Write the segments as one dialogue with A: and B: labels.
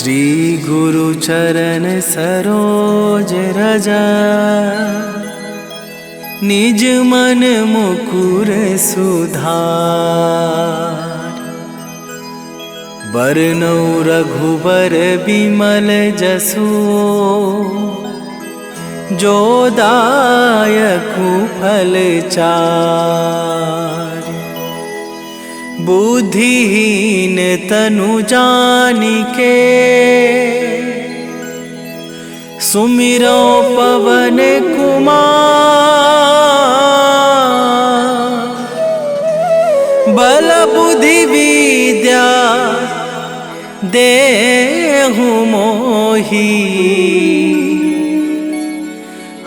A: श्री गुरु चरण सरोज रजा, निज मन मुकुर सुधार। बरनौ रघुबर बिमल जसु, जो दायकु फल चार। बुद्धिहीन तनु जानिके, सुमिरो पवन कुमार। बल बुद्धि विद्या देहु मोहि,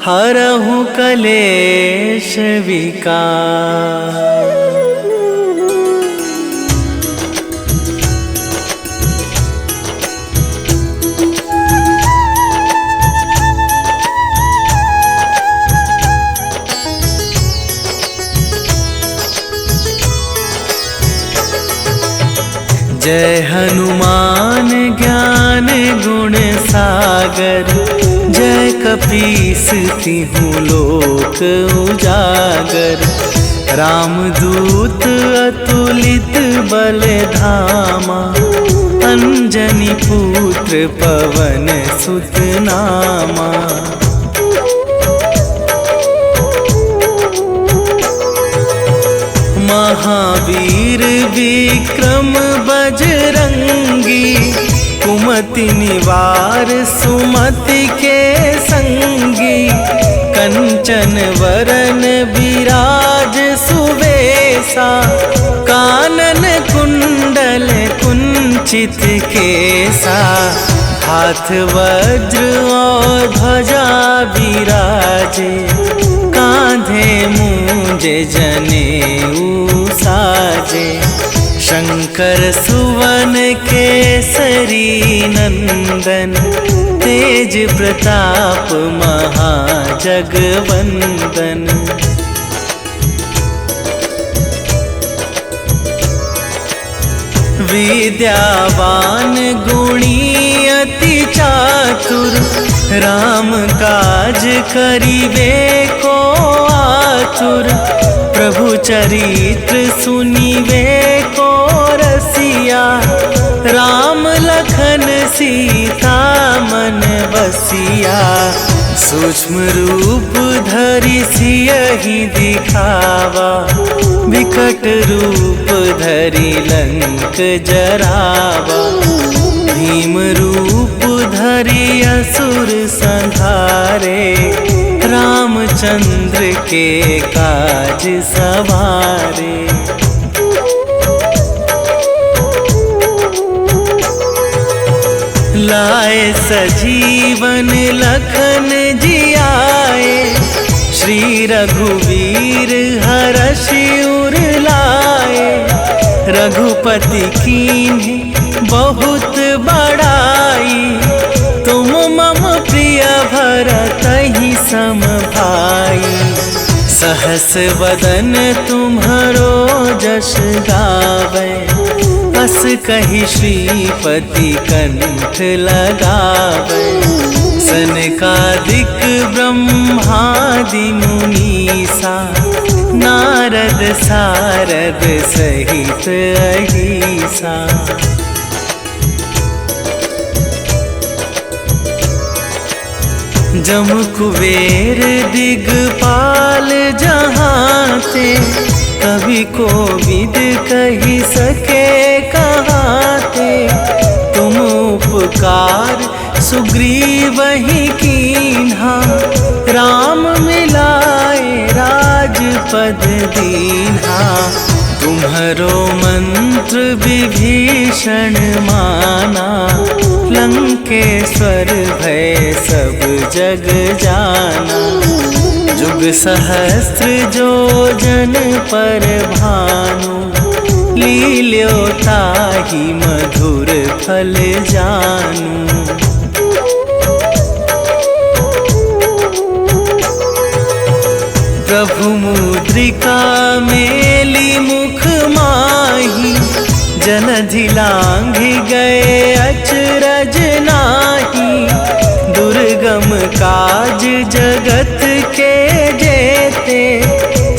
A: हरहु कलेश विकार। जय हनुमान ज्ञान गुण सागर, जय कपीस तिहु लोक उजागर। रामदूत अतुलित बल धामा, अंजनी पुत्र पवन सुत नामा। महावीर विक्रम बजरंगी, कुमति निवार सुमति के संगी। कंचन वरन विराज सुवेशा, कानन कुंडल कुंचित केसा। हाथ वज्र और ध्वजा विराजे, कांधे मूंज जनेऊ साजे। शंकर सुवन केसरी नंदन, तेज प्रताप महाजगवंदन। विद्यावान गुणी अति चातुर, राम काज करिबे को आतुर। प्रभु चरित्र सुनिबे को रसिया, राम लखन सीता मन बसिया। सूक्ष्म रूप धरि सियहि दिखावा, विकट रूप धरि लंक जरावा। भीम रूप धरि असुर संहारे, रामचंद्र के काज सवारे। लाए सजीवन लखन जियाए, श्री रघुवीर हरषि उर लाए। रघुपति कीन्ही बहुत बड़ाई, तुम मम प्रिय भरतहि सम भाई। सहस वदन तुम्हरो जस गावै, अस कहि श्रीपति कंठ लगावै। सनकादिक ब्रह्मादि मुनीसा, नारद सारद सहित अहिसा। जम कुबेर दिगपाल जहाते, कवि कोविद कहि सके कहाते। तुम उपकार सुग्रीवहि कीन्हा, राम मिलाए राजपद दीन्हा। तुम्हरो मंत्र विभीषण माना, लंकेश्वर भय सब जग जाना। जुग सहस्त्र जो जन पर भानु, लील्यो ताहि मधुर फल जानू। प्रभु मुद्रिका मेली मुख माही, जलधि लांघि गए अचरज नाही, दुर्गम काज जगत के जेते,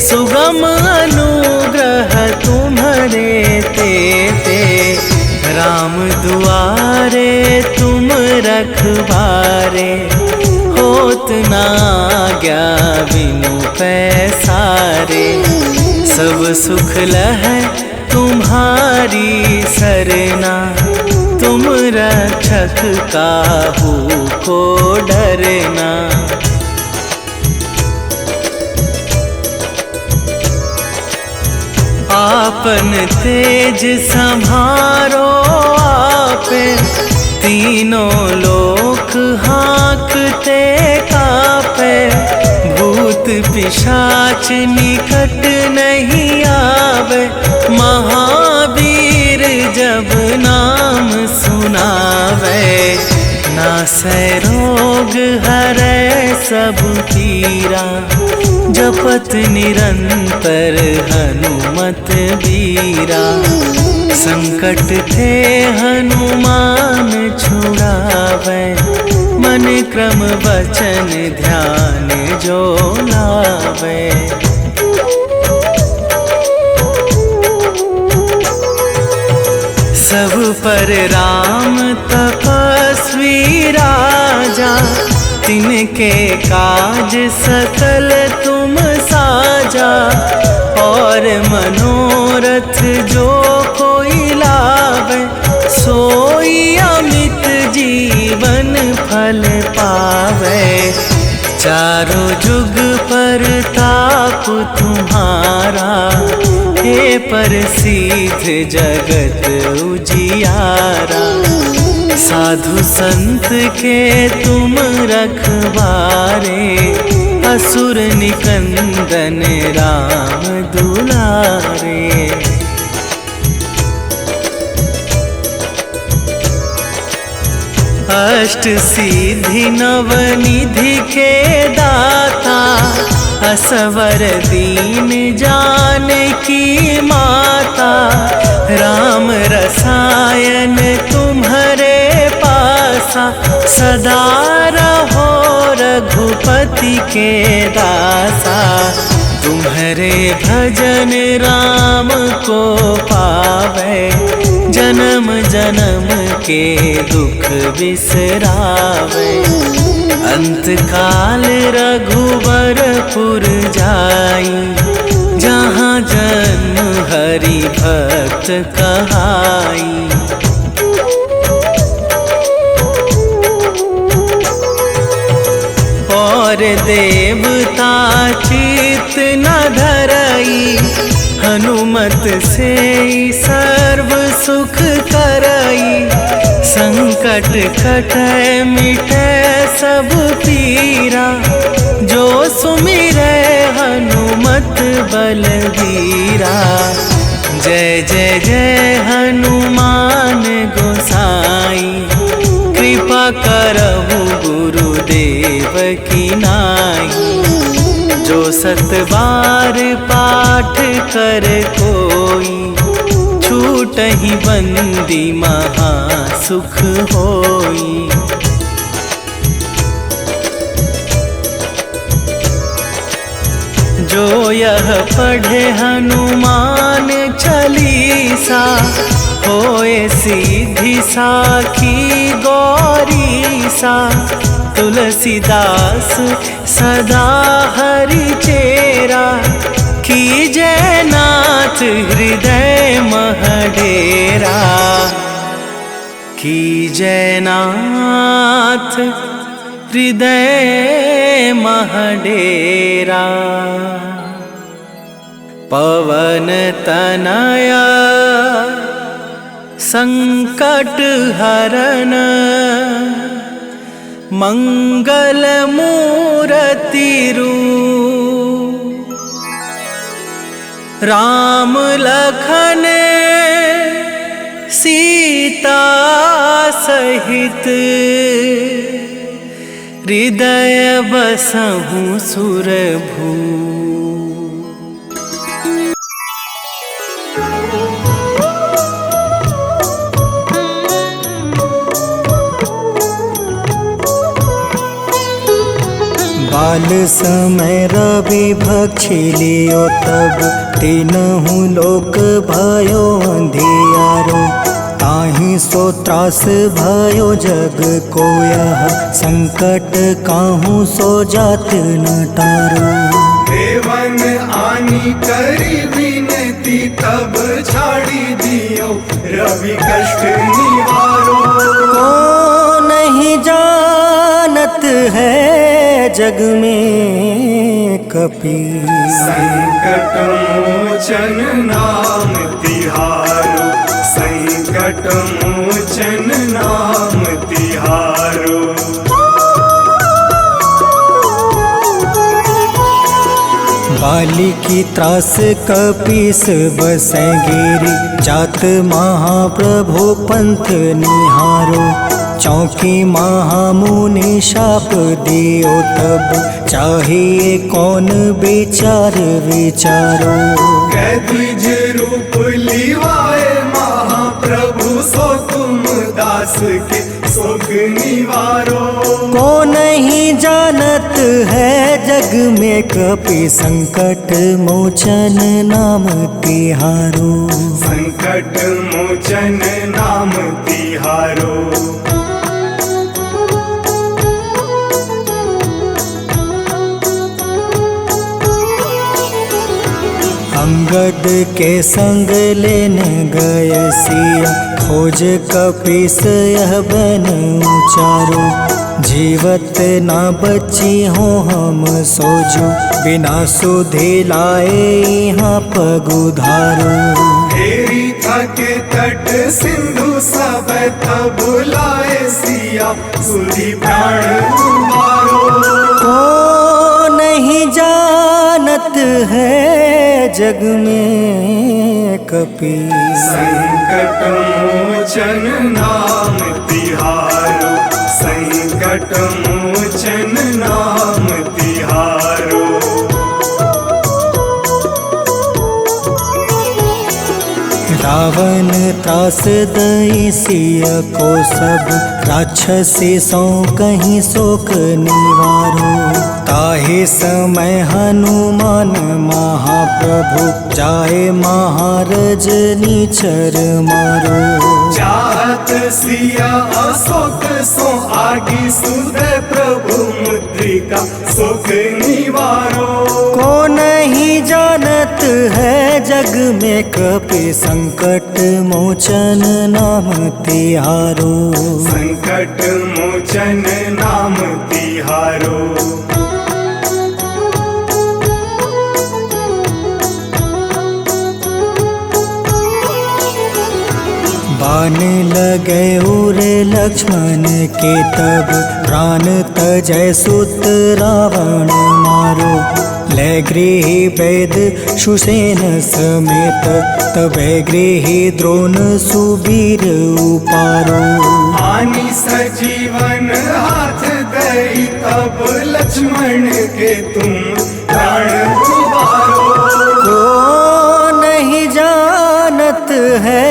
A: सुगम अनुग्रह तुम्हारे तेते। राम दुआरे तुम रखवारे, होत ना आज्ञा बिनु पैसारे। सब सुख लहै तुम्हारी सरना, तुम रक्षक काहू को डरना। आपन तेज संभारो आपे, तीनों लोक हाँकते कापे। भूत पिशाच निकट नहीं आवे, महावीर जब नाम सुनावे। नासै रोग हरै सब पीरा, जपत निरंतर हनुमत बीरा। संकट थे हनुमान छुड़ावे, मन क्रम वचन ध्यान जो लावे। सब पर राम तपस्वी राजा, तिनके काज सकल तुम साजा। और मनोरथ जो कोई लावे, सोई अमित जीवन फल पावे। चारों जुग पर ताप तुम्हारा, हे प्रसिद्ध जगत उजियारा। साधु संत के तुम रखवारे, असुर निकंदन राम दुलारे। अष्ट सिद्धि नवनिधि के दाता, असवर दीन जानकी माता। राम रसायन तुम्हारे पासा, सदा रहो रघुपति के दासा। तुम्हारे भजन राम को पावे, जन्म जन्म के दुख बिसरावे। अंत काल रघुवरपुर जाई, जहाँ जन्म हरि भक्त कहाई। और देवता चित न धरई, हनुमत से सर्व सुख करई। संकट कटै मिटै सब पीरा, जो सुमिरै हनुमत बलबीरा। जय जय जय हनुमान गोसाई, कृपा करहु गुरुदेव की नाई। जो सत बार पाठ कर कोई, छूटहि बंदी महा सुख होई। जो यह पढ़े हनुमान चालीसा, होए सीधी साखी गौरीसा। तुलसीदास सदा हरि चेरा, कीजय नाथ हृदय महडेरा। कीजय नाथ हृदय महडेरा। पवन तनया संकट हरन, मंगल मूरति रूप। राम लखन सीता सहित, हृदय बसहु सुरभू।
B: काल समय रवि भक्षी लियो तब तीनहु लोक भयो अंधियारो। ताहि सो त्रास भयो जग को यह संकट काहू सो जात न टारो।
C: देवन आनी करी विनती तब छाड़ी दियो रवि कष्ट निवारो।
B: को नहीं जानत है जग में कपि
C: संकट मोचन नाम तिहारो। संकट मोचन नाम तिहारो।
B: बाली की त्रास कपीस बसै गिरी। जात महाप्रभु पंथ निहारो। चौकी महामुनि शाप दियो तब चाहिए कौन विचार विचारो।
C: द्विज रूप लिवाए महाप्रभु सो तुम दास के सुख निवारो।
B: को नहीं जानत है जग में कपि संकट मोचन नाम तिहारो।
C: संकट मोचन नाम तिहारो।
B: अंगद के संग लेने गए सिया। खोज कपीस यह बन उचारो। जीवत ना बची हो हम सोजो। बिना सुधि लाए यहाँ पग उधारो।
C: हेरी थके तट सिंधु सब तब लाए सिया। सुधि प्राण तुम्हारो।
B: को नहीं जानत है जग में कपि
C: संकट मोचन नाम तिहारो। संकट मोचन नाम तिहारो।
B: रावण त्रास दई सिया को सब। राक्षसी सो कहीं शोक निवारो। ताहि समय हनुमान महाप्रभु जाए महारज नीचर मारो।
C: चाहत सिया अशोक सो आगी सुधे प्रभु मुद्रिका सुख निवारो।
B: को नहीं जानत है जग में कपि संकट मोचन नाम तिहारो।
C: संकट मोचन नाम तिहारो।
B: बाण लगे उरे लक्ष्मण के तब प्राण तजय सुत रावण मारो। ले गृही वेद सुसेन समेत तबे गृही द्रोण सुबीर उपारो।
C: आनी सजीवन हाथ दई तब लक्ष्मण के तुम प्राण उबारो।
B: को नहीं जानत है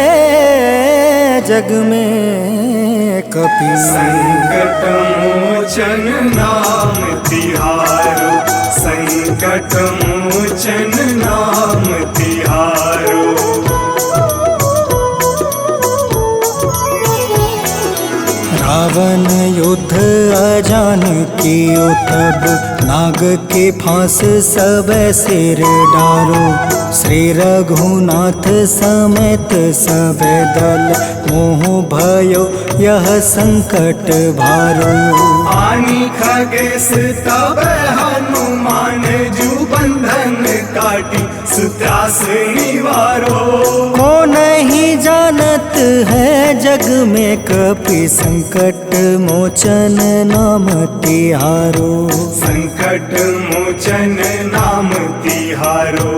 B: जग में कपि
C: संकट मोचन नाम तिहारो। संकट मोचन नाम तिहारो।
B: रावण युद्ध अजान कियो तब नाग के फांस सब सिर डारो। श्री रघुनाथ समेत सब दल मोह भयो यह संकट भारो।
C: आनी खगेश तब हनुमान जू बंधन काटी सुत्रास निवारो।
B: को नहीं जानत है जग में कपि संकट मोचन नाम तिहारो।
C: संकट मोचन नाम तिहारो।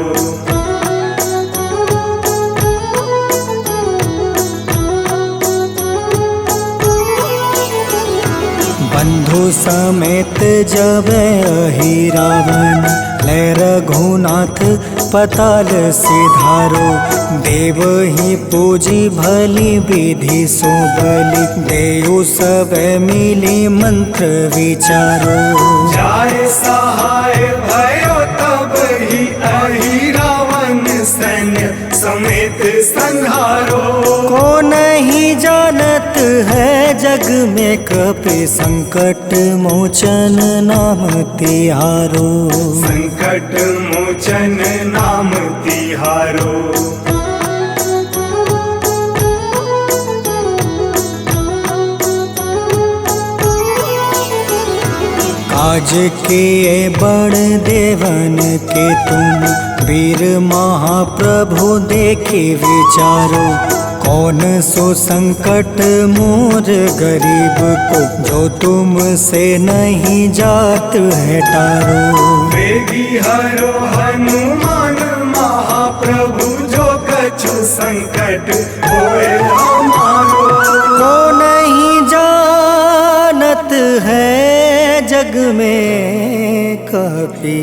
B: बंधु समेत जब अहि रावण ले रघुनाथ पताल सिधारो। देव ही पूजी भली विधि सो बलि, देव सब मिली मंत्र विचारो।
C: जाय सहाय भयो तब ही अहि रावण सैन्य समेत संहारो।
B: को नहीं जानत है जग में कपि संकट मोचन नाम तिहारो।
C: संकट मोचन नाम तिहारो।
B: काज किए बड़ देवन के तुम, वीर महाप्रभु देखे विचारो। कौन सो संकट मोर गरीब को, जो तुमसे नहीं जात है टारो।
C: वेगी हरो हनुमान महाप्रभु, जो कछु संकट होए हमारो।
B: को नहीं जानत है जग में कपि,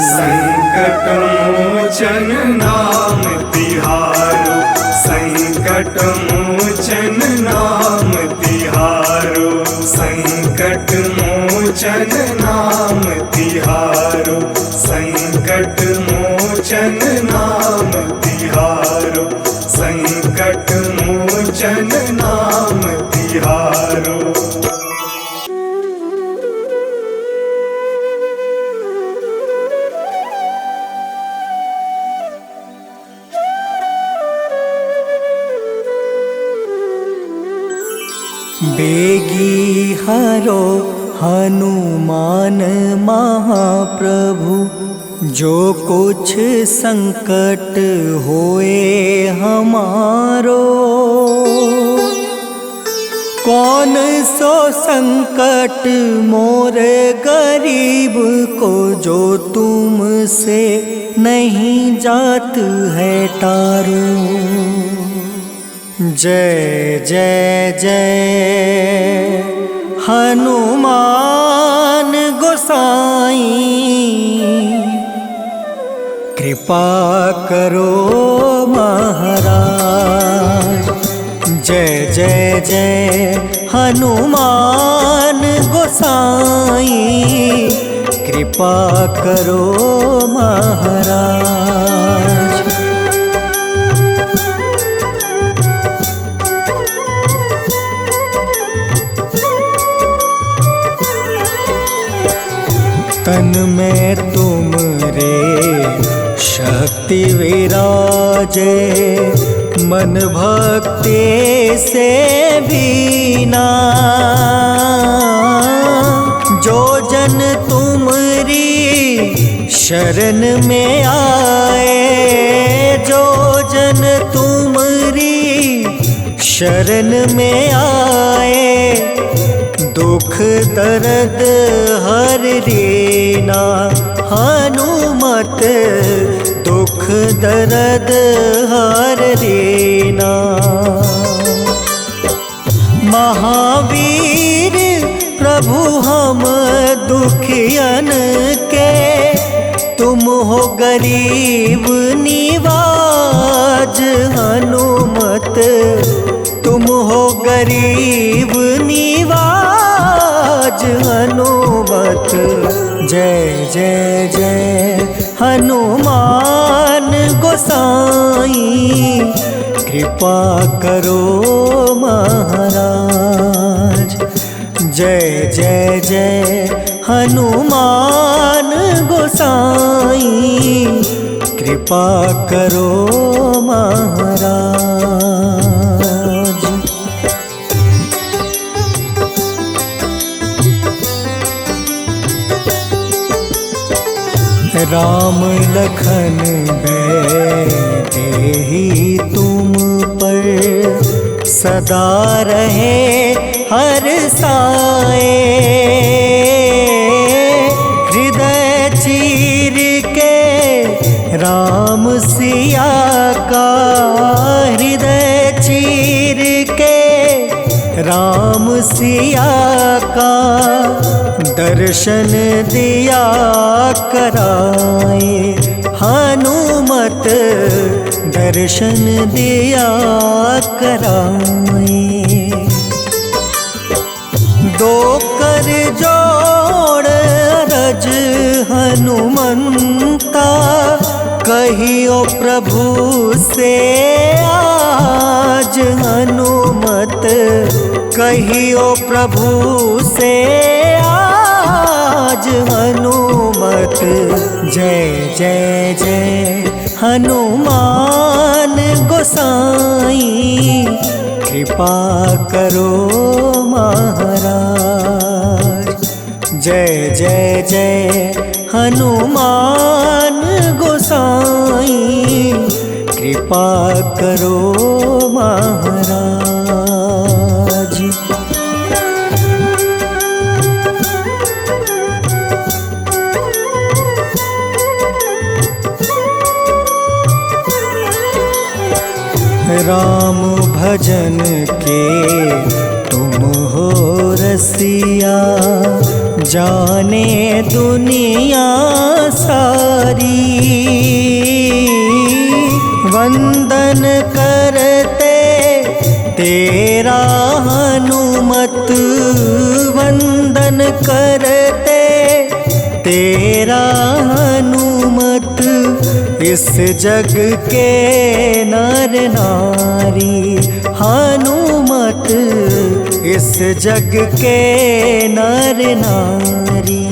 C: संकट मोचन नाम तिहारो। संकट मोचन नाम तिहारो। संकट मोचन नाम तिहारो। संकट मोचन नाम तिहारो। संकट मोचन नाम तिहारो।
B: बेगी हरो हनुमान महाप्रभु, जो कुछ संकट होए हमारो। कौन सो संकट मोर गरीब को, जो तुमसे नहीं जात है टारो। जय जय जय हनुमान गोसाई, कृपा करो महाराज। जय जय जय हनुमान गोसाई, कृपा करो महाराज। तन में तुम रे शक्ति विराजे, मन भक्ति से बीना। जो जन तुमरी शरण में आए, जो जन तुमरी शरण में आए, दुख दर्द हर लेना। हनुमत दुख दर्द हर लेना। महावीर प्रभु हम दुखियन के, तुम हो गरीब निवाज। हनुमत तुम हो गरीब निवाज। हनुमत जय जय जय हनुमान गोसाई, कृपा करो महाराज। जय जय जय हनुमान गोसाई, कृपा करो महाराज। राम लखन देहि तुम पर, सदा रहे हर साए। हृदय चीर के राम सिया का, हृदय चीर के राम सिया का, दर्शन दिया कराए। हनुमत दर्शन दिया कराए। दो कर जोड़ अरज हनुमंता, कहियो प्रभु से आज हनुमत, कहियो प्रभु से आज हनुमत। जय जय जय हनुमान गोसाई, कृपा करो महाराज। जय जय जय हनुमान गोसाई, कृपा करो महाराज। राम भजन के तुम हो रसिया, जाने दुनिया सारी। वंदन करते तेरा हनुमत, वंदन करते तेरा हनुमत। इस जग के नर नारी हनुमत, इस जग के नर नारी।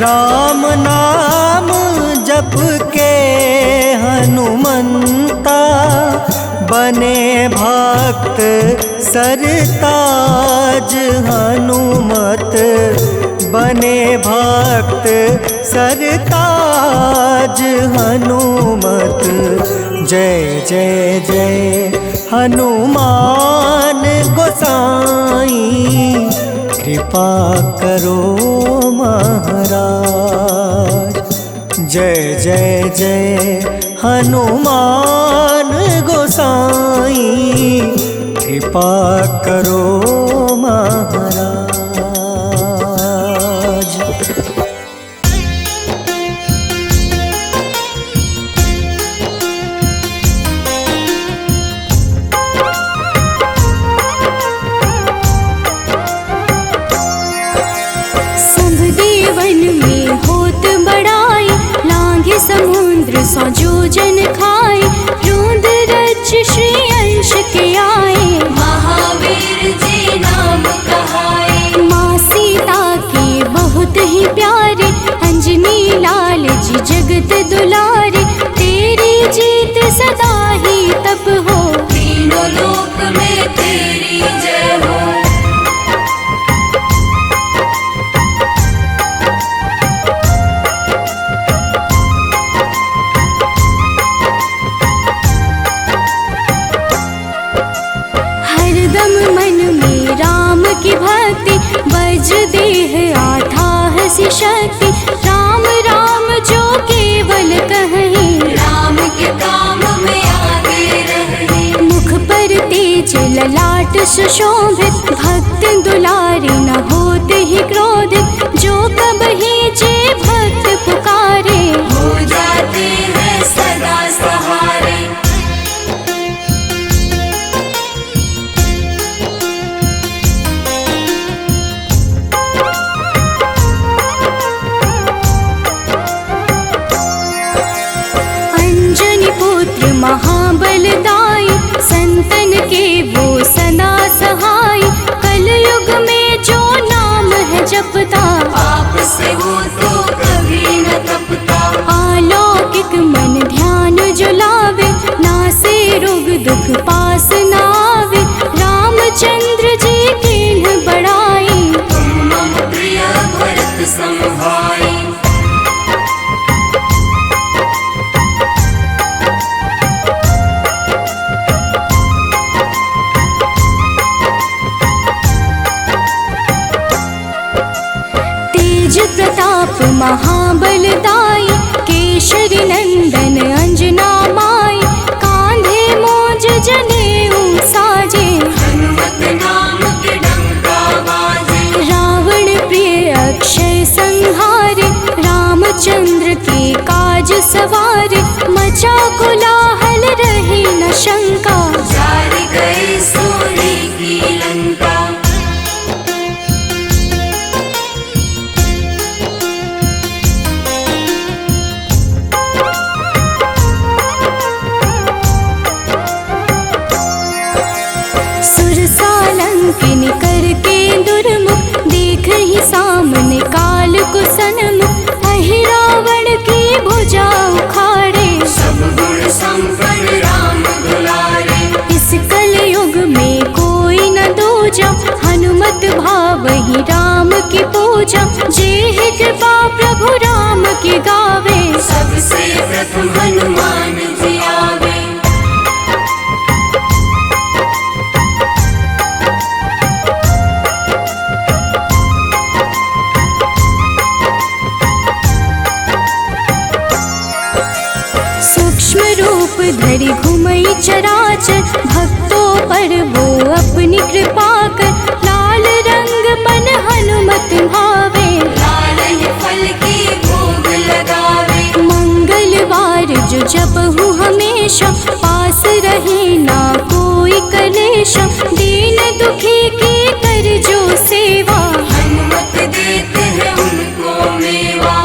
B: राम नाम जप के हनुमंता, बने भक्त सरताज हनुमत, बने भक्त सरताज हनुमत। जय जय जय हनुमान गोसाई, कृपा करो महाराज। जय जय जय हनुमान गोसाई, कृपा करो महाराज।
D: समुद्र सौ जोजन खाए, रोंद रच श्री अंश के आए। महावीर जी नाम कहाए, माँ सीता के बहुत ही प्यारे, अंजनी लाल जी जगत दुलारे। तेरी जीत सदा ही तब हो, तीनों लोक में तेरी जय हो। की भक्ति वज्र देह आठाह सी शक्ति, राम राम जो केवल कहीं, राम के काम में आगे रहे। मुख पर तेज ललाट सुशोभित, भक्त दुलारे न होते ही क्रोधित। जो कबहि जे भक्त पुकारे, हो जाते हैं सदा सहारे। महाबलदाई, संतन के वो सदा सहाय। कलयुग में जो नाम है जपता, पाप से वो तो कभी न तपता। अलौकिक मन ध्यान जो लावे, नासे रोग दुख पास न आवे। रामचंद्र जी किन्ह बड़ाई, तुम मम प्रिय भरत सम भाई। प्रताप महाबलदाई, केशरी नंदन अंजना माई। कांधे मोज जने किन करके दुर्मुख, देख ही सामने काल को सन्मुख, अहि रावण की भुजा उखाड़े,
E: सब गुण संपन्न राम दुलारे।
D: इस कलयुग में कोई न दूजा, हनुमत भावहि राम की पूजा, जेहि कृपा प्रभु राम की गावे,
E: सबसे प्रथम हनुमान जी आवे।
D: सूक्ष्म रूप धरि घुमई चराचर, भक्तों पर वो अपनी कृपा कर, लाल रंग मन हनुमत भावे,
E: लाल ही फल की भोग लगावे।
D: मंगलवार जो जपहु हमेशा, पास रहे ना कोई कलेशा, दीन दुखी की कर जो सेवा,
E: हनुमत देते हैं उनको मेवा।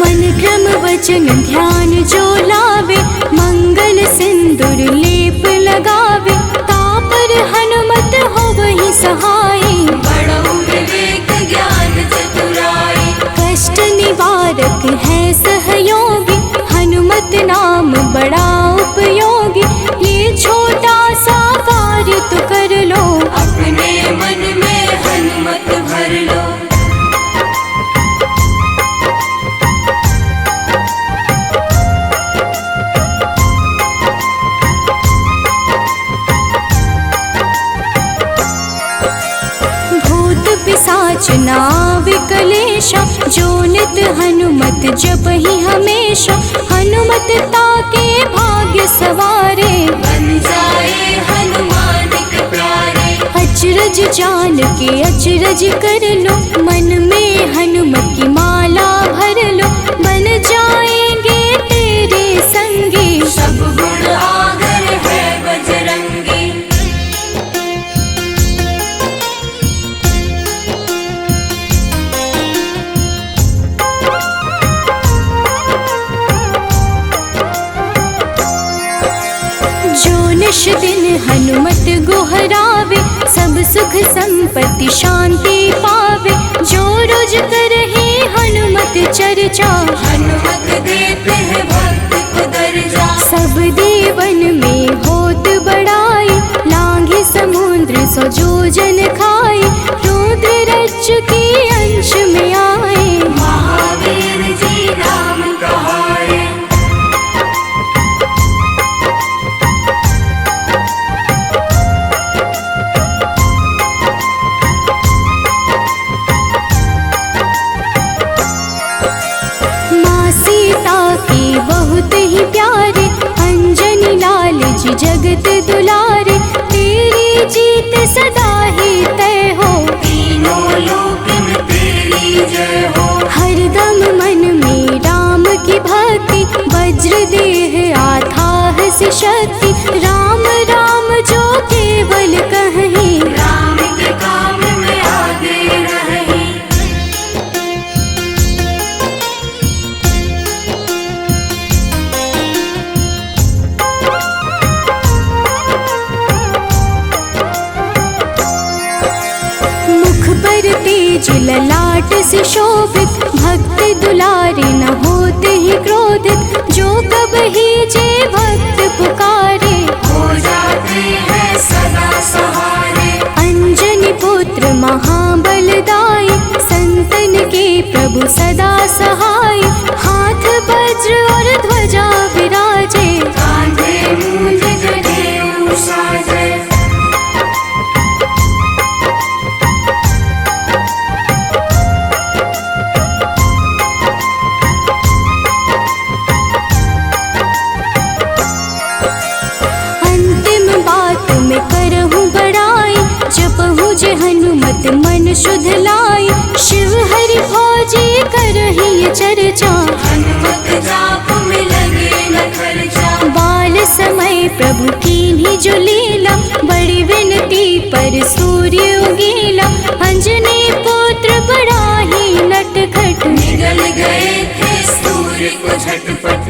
D: मन क्रम वचन ध्यान जो लावे, मंगल सिंदूर लेप लगावे, तापर हनुमत हो वही सहाय,
E: बड़ऊ विवेक ज्ञान चतुराई।
D: कष्ट निवारक है सहयोगी, हनुमत नाम बड़ा उपयोगी, ये छोटा सा कार्य तो कर लो,
E: अपने मन में हनुमत भर लो।
D: भूत पिशाच नाव कलेशा, जो नित हनुमत जपहि हमेशा, हनुमत ताके भाग्य सवारे,
E: बन जाए हनुमान के प्यारे।
D: अचरज जान के अचरज कर लो, मन में हनुमत की माला भर लो, बन जाएंगे तेरे संगी,
E: सब गुण आगर है बजरंगी।
D: जो निश दिन हनुमत गोहरावे, सब सुख संपत्ति शांति पावे, जो रोज करहे हनुमत चर्चा,
E: हनुमत देते हैं भक्त को दर्जा।
D: सब देवन में होत बड़ाई, लांघे समुद्र सो जो जन खाए, रुद्र रज के अंश में आए,
E: महावीर जी राम कहाए।
D: माँ सीता के बहुत ही प्यारे, अंजनी लाल जी जगत दुलारे, तेरी जीत सदा ही तय हो,
E: तीनों लोक में तेरी जय हो।
D: हरदम मन में राम की भक्ति, वज्र देह आथाह से शक्ति, राम राम जो केवल कहीं,
E: राम के काम में आगे रहे।
D: मुख पर तेज ललाट से शोभित, भक्त दुलारे न होते ही क्रोधित, जो कब ही जे भक्त पुकारे,
E: हो जाते हैं सदा सहारे।
D: अंजनी पुत्र महाबलदाई, संतन के प्रभु सदा सहाय, हाथ वज्र और ध्वजा विराजे,
E: कांधे मूंज जनेऊ साजे।
D: अंतिम बात में करहूँ बड़ाई, जपहु जे हनुमत मन शुद्ध लाई, शिव हरि फौजी करहि ये चर्चा,
E: हनुमत जाप में लगे न खर्चा।
D: बाल समय प्रभु कीन्ही जो लीला, बड़ी विनती पर सूर्य उगीला, अंजनी पुत्र बड़ा ही नटखट,
E: निगल गए थे सूर्य को झटपट।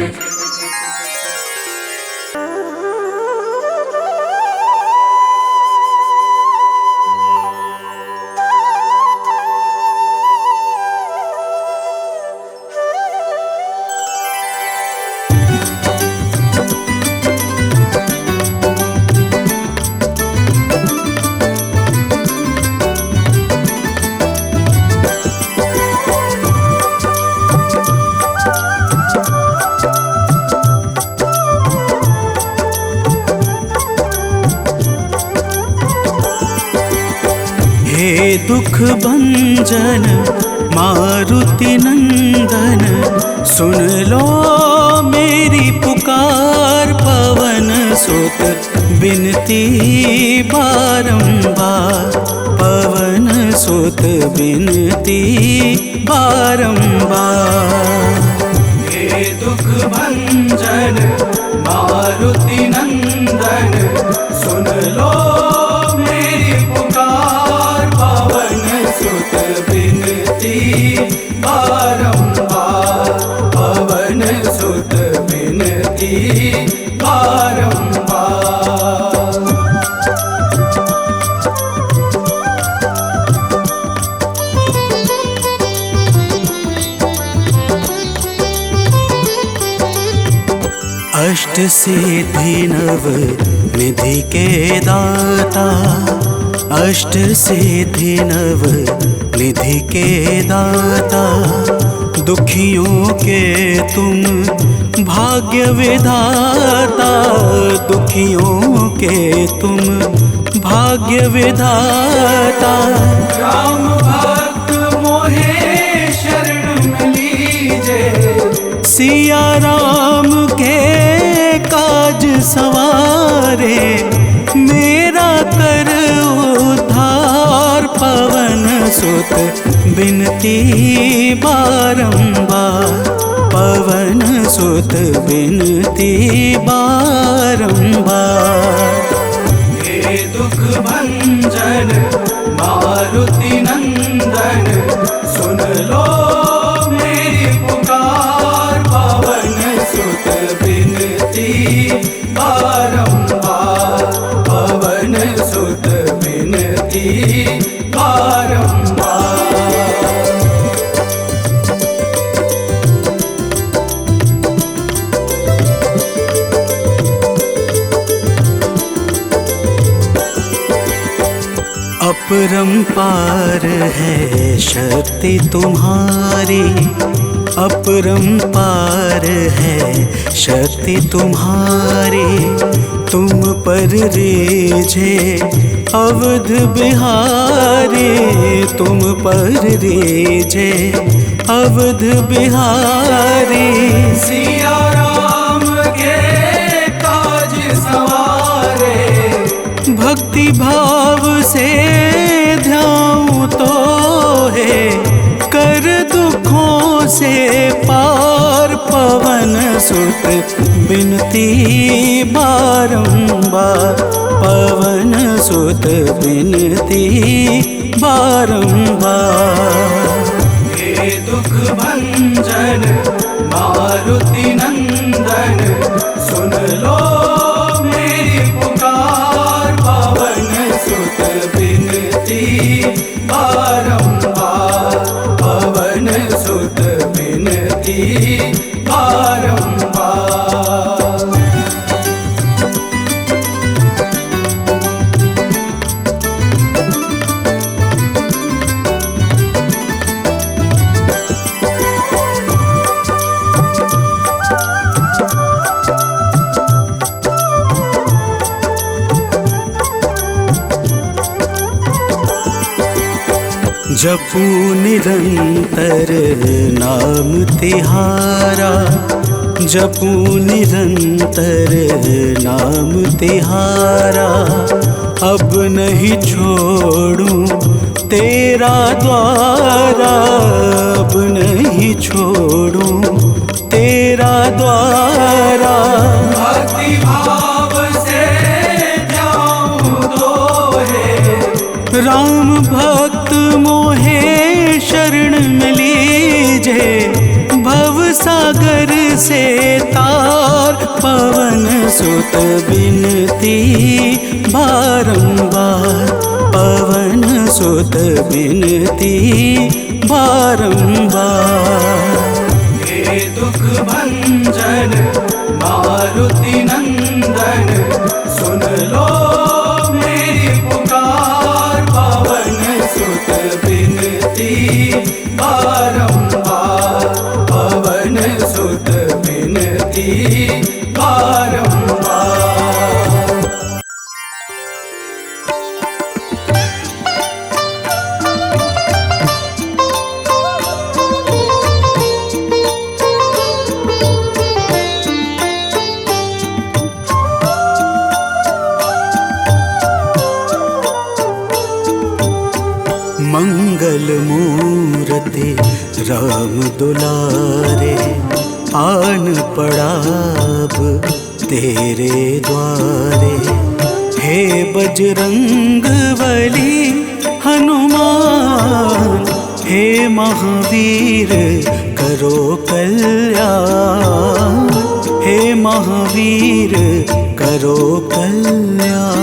A: हे दुख भंजन मारुति नंदन, सुन लो मेरी पुकार। पवन सुत बिनती बारंबार, पवन सुत बिनती बारंबार। हे दुख भंजन मारुति नंदन, सुन लो मेरी पुकार। पवन सुत बिनती बारंबार, पवन सुत बिनती बारंबार। अष्ट सिद्धि नव निधि के दाता, अष्ट सिद्धि नव निधि के दाता। दुखियों के तुम भाग्य विधाता, दुखियों के तुम भाग्य विधाता। राम भक्त मोहे शरण लीजे, सिया राम के काज सवारे। मेरा कर उद्धार, पवन सुत बिनती बारंबार, पवन सुत बिनती बारंबार। हे दुख भंजन मारुति नंदन, सुन लो मेरी पुकार। पवन सुत बिनती बारंबार, पवन सुत बिनती बारंबार। अपरंपार है शक्ति तुम्हारी, अपरंपार है शक्ति तुम्हारी। तुम पर रीझे अवध बिहारी, तुम पर रीझे अवध बिहारी। सिया राम के काज सवारे, भक्ति भाव से ध्याऊं तो है कर दुखों से पार। पवन सुत बिनती बारंबार, पवन सुत बिनती बारंबार। हे दुख भंजन मारुति नंदन, सुन लो मेरी पुकार। पवन सुत बिनती बारंबार, पवन सुत बिनती बारंबार। जपू निरंतर नाम तिहारा, जपू निरंतर नाम तिहारा। अब नहीं छोड़ूं तेरा द्वारा, अब नहीं छोड़ूं तेरा द्वारा। भक्ति भाव से ध्याऊं तो है राम भक्त मोहे से तार, पवन सुत बिनती बारंबार, पवन सुत बिनती बारंबार।
C: हे दुख भंजन मारुति नंदन, सुन लो मेरी पुकार, पवन सुत बिनती बारंबार, पवन सुत बिनती बारंबार।
A: मंगल मूर्ति राम दुलारे, आन पड़ाब तेरे द्वारे। हे बजरंग बली हनुमान, हे महावीर करो कल्याण, हे महावीर करो कल्याण।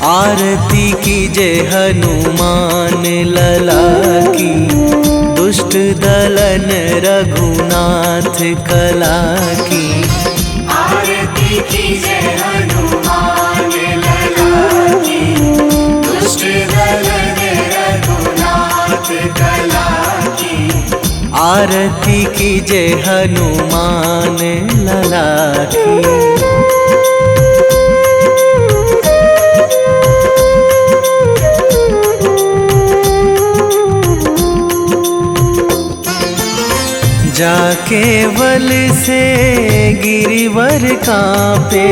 B: आरती कीजे हनुमान लला की, दुष्ट दलन रघुनाथ कला की।
E: आरती कीजे हनुमान लला की, दुष्ट दलन रघुनाथ कला की।
B: आरती कीजे हनुमान लला की। जाके बल से गिरिवर कांपे,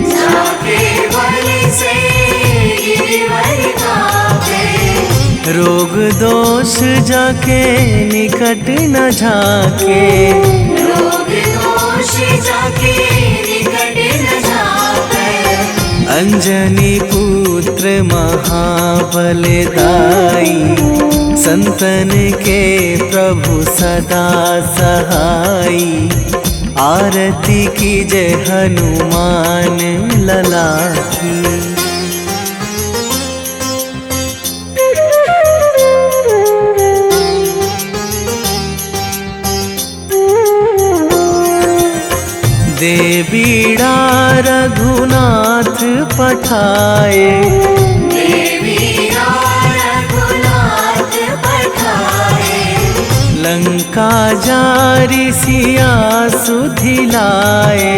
E: जाके बल से गिरिवर कांपे।
B: रोग दोष जाके निकट न झाके,
E: रोग दोष जाके निकट न झाके।
B: अंजनी पुत्र महाबलदाई, संतन के प्रभु सदा सहाई। आरती कीजे हनुमान लला की। दे बीड़ा रघुनाथ पठाए, लंका जारी सिया सुधिलाए।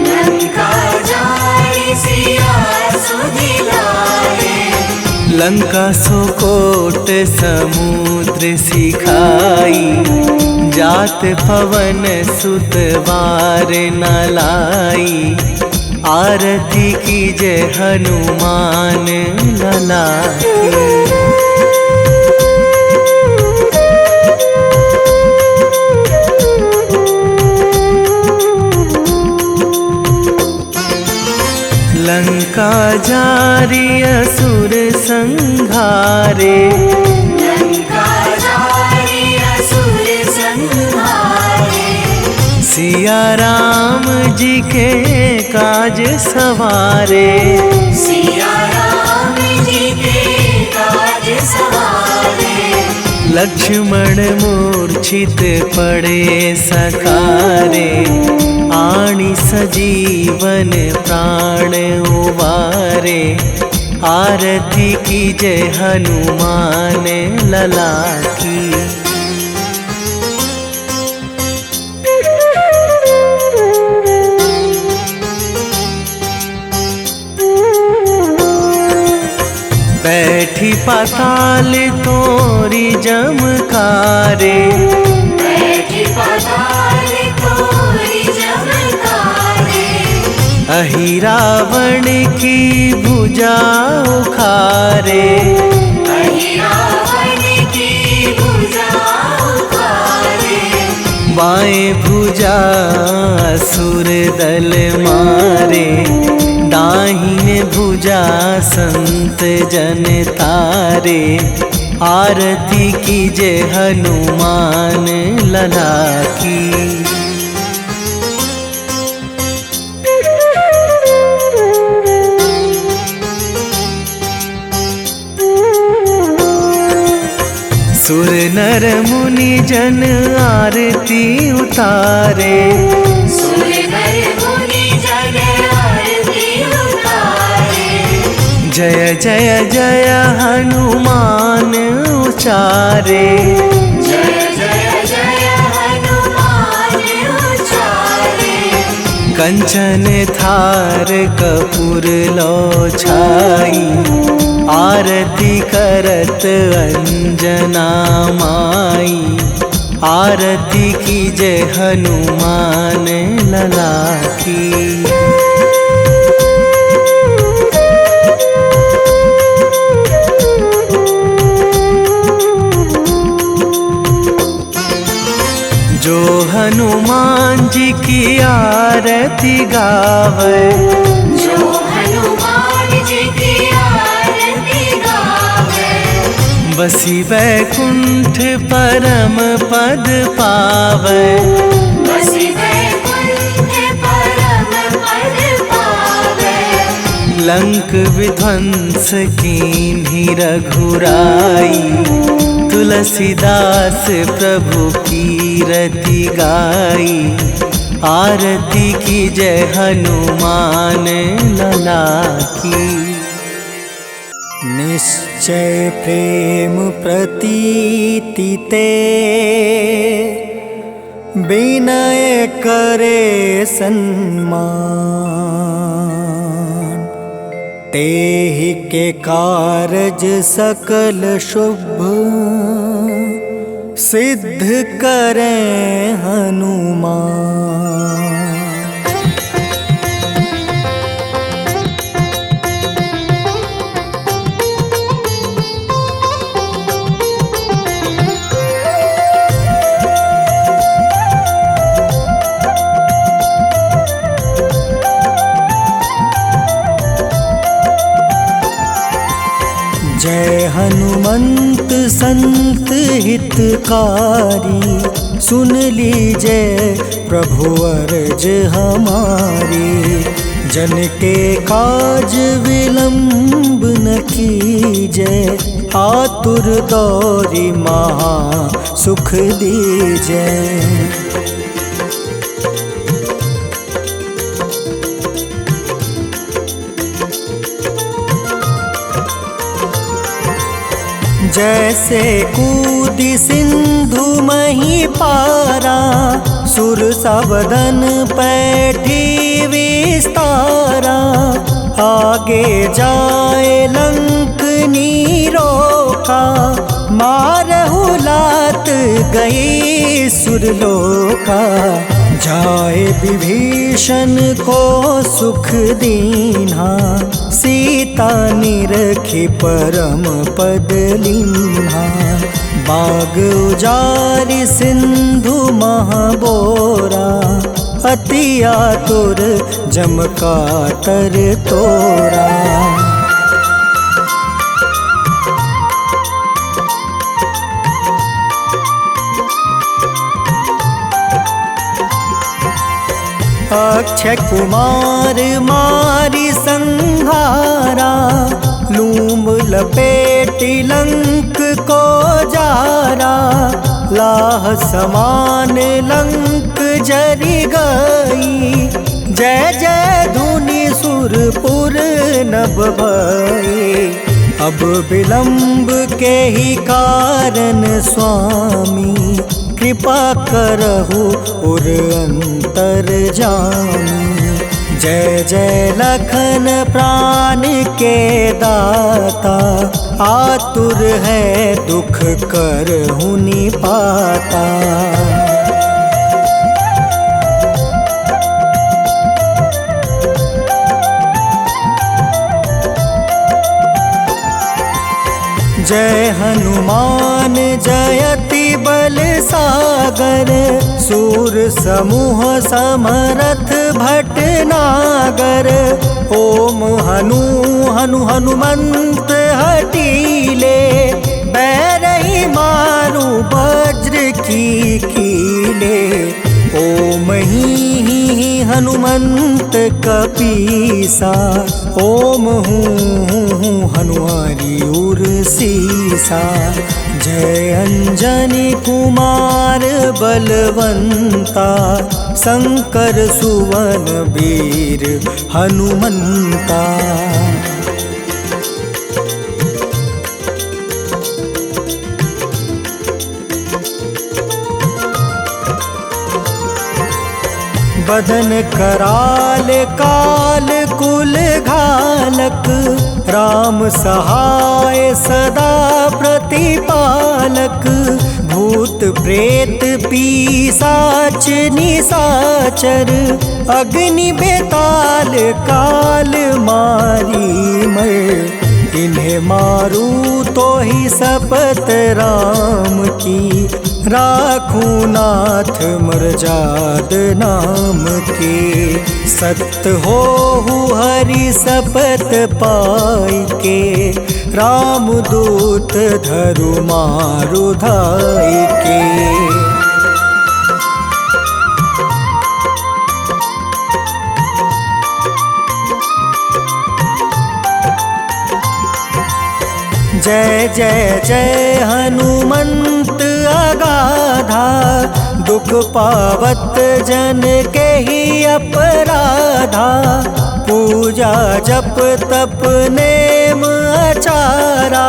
E: लंका जारी सिया सुधिलाए।
B: लंका सुकोट समुद्र सिखाई, जात पवन सुत बार न लाई। आरती कीजे हनुमान लला की। लंका जारी असुर संहारे,
E: लंका जारी असुर संहारे।
B: सिया राम जी के काज सवारे,
E: सिया राम जी के काज सवारे।
B: लक्ष्मण मूर्छित पड़े सकारे, आणी सजीवन प्राण उवारे। आरती कीजे हनुमान लला की। बैठी पाताल तोरी जमकारे,
E: बैठी पाताल तोरी जमकारे।
B: अहि रावण की भुजा उखारे,
E: अहि रावण की भुजा उखारे।
B: बाएं भुजा असुर दल मारे, दाहिने भुजा संत जन तारे। आरती कीजे हनुमान लला की। सुर नर मुनि जन आरती उतारे,
E: सुर नर मुनि जन आरती उतारे।
B: जय जय जय हनुमान उचारे,
E: जय जय जय हनुमान उचारे।
B: कंचन थार कपूर लो छाई, आरती करत अंजना माई। आरती कीजे हनुमान लला की। जो हनुमान जी की आरती गावे,
E: जो हनुमान जी की आरती गावे।
B: बसी वैकुंठ परम पद पावे,
E: बसी वैकुंठ परम पद पावे।
B: लंक विध्वंस कीन्ही रघुराई, तुलसीदास प्रभु कीरति गाई। आरती कीजे हनुमान लला की।
A: निश्चय प्रेम प्रतीति ते, विनय करे सन्मान। तेहि के कारज सकल शुभ, सिद्ध करें हनुमान। जय हनुमंत संत हितकारी, सुन लीजिए प्रभु अर्ज हमारी। जन के काज विलंब न कीजिए, आतुर दौरी महा सुख दीजिए। जैसे कूदी सिंधु मही पारा, सुर सबदन पैठी विस्तारा। आगे जाए लंक नीरोका, मारहु लात गई सुरलोका। जाए विभीषण को सुख दीन्हा, सीता निरखी परम पद लीन्हा। बाग उजारि सिंधु महाबोरा, अति आतुर जम कातर तोरा। अक्षय कुमार मारी संहारा, लूम लपेटी लंक को जा। उतारा, लाह समान लंक जरी गई। जय जय धुनि सुरपुर नभ भई। अब विलंब के ही कारण स्वामी, कृपा करहु उर अंतर जामी। जय जय लखन प्राण के दाता, आतुर है दुख करहु निपाता। जय हनुमान जयति बल सागर, सूर समूह समरथ भटनागर। ओम हनु हनु हनुमंत हटीले, बैरही मारू वज्र की कीले। ओम ही हनुमंत कपीसा, ओम हूँ हनुमारी उर सीसा। जय अंजनी कुमार बलवंता, शंकर सुवन वीर हनुमंता। बदन कराल काल कुल घालक, राम सहाय सदा प्रतिपालक। भूत प्रेत पिशाच निशाचर, अग्नि बेताल काल मारी मर। इन्हें मारू तो ही शपथ राम की, राखू नाथ मर्जाद नाम के। सत्य हो हरि शपथ पाई के, राम दूत धरु मारु धाई के। जय जय जय हनुमंत अगाधा, दुख पावत जन के ही अपराधा। पूजा जप तप नेम आचारा,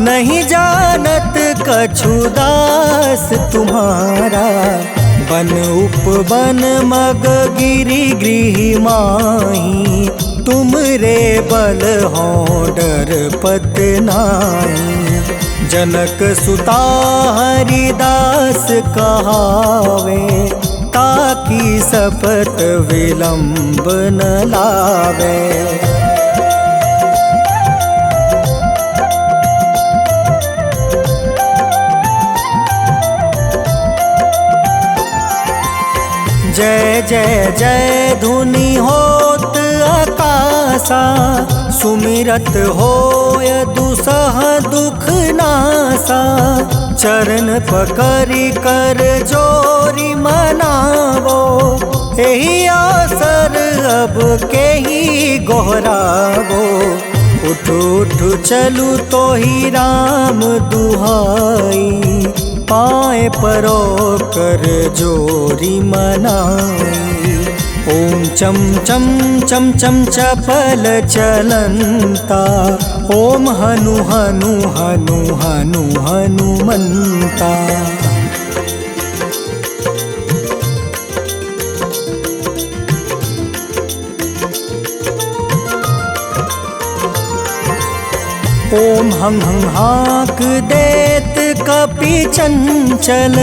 A: नहीं जानत कछु दास तुम्हारा। बन उपवन मग गिरि गृह माही, तुम रे बल हो डर पत नाई। जनक सुता हरिदास कहावे, ताकि शपथ विलंब न लावे। जय जय जय धुनि होत आकाशा, सुमिरत होय दुसह दुख नासा। चरण पकड़ि कर जोरी मनावो, एही आसर अब के ही गोहरावो। उठ उठ चलू तो ही राम दुहाई, पाए परो कर जोरी मनाई। ओम चम चम चम चम चपल चलंता, ओम हनु हनु हनु हनु हनुमंता। ओम हं हाक देत कपि चंचल,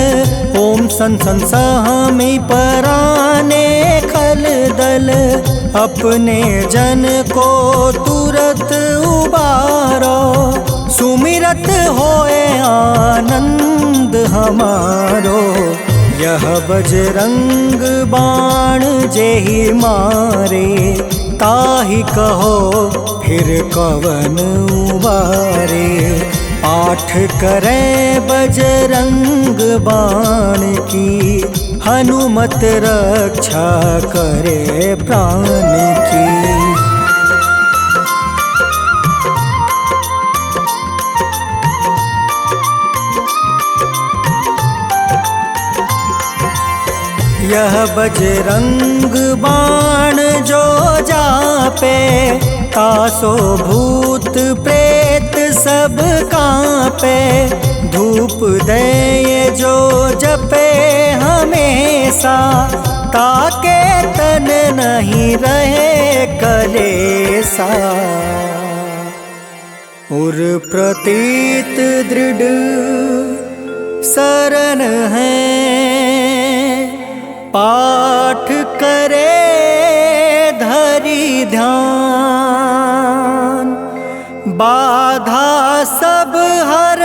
A: ओम सन सन सहमी पराने खल दल। अपने जन को तुरत उबारो, सुमिरत होए आनंद हमारो। यह बजरंग बाण जेहि मारे, ताहि कहो फिर कवन उबारे। पाठ करें बजरंग बाण की, हनुमत रक्षा करे प्राण की। यह बजरंग बाण जो जापे, तासो भूत प्रेत सब कांपे। धूप दे जो जपे हमेशा, ताके तन नहीं रहे कलेसा। उर प्रतीत दृढ़ शरण है, पाठ करे धरि ध्यान। बाधा सब हर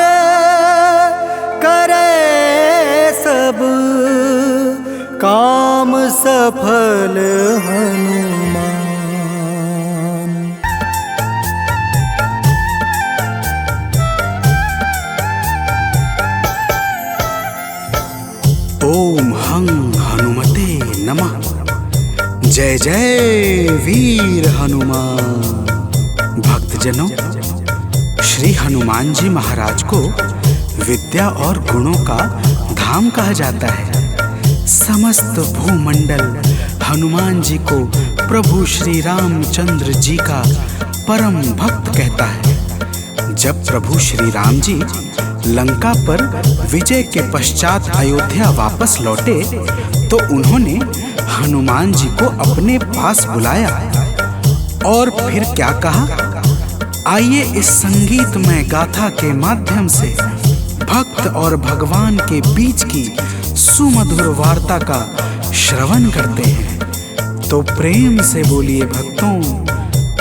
A: करे सब, काम सफल हनुमान।
F: ओम हं हनुमते नमः। जय जय वीर हनुमान। भक्तजनों, श्री हनुमान जी महाराज को विद्या और गुणों का धाम कहा जाता है। समस्त भूमंडल हनुमान जी को प्रभु श्री रामचंद्र जी का परम भक्त कहता है। जब प्रभु श्री राम जी लंका पर विजय के पश्चात अयोध्या वापस लौटे तो उन्होंने हनुमान जी को अपने पास बुलाया और फिर क्या कहा, आइए इस संगीतमय गाथा के माध्यम से भक्त और भगवान के बीच की सुमधुर वार्ता का श्रवण करते हैं। तो प्रेम से बोलिए भक्तों,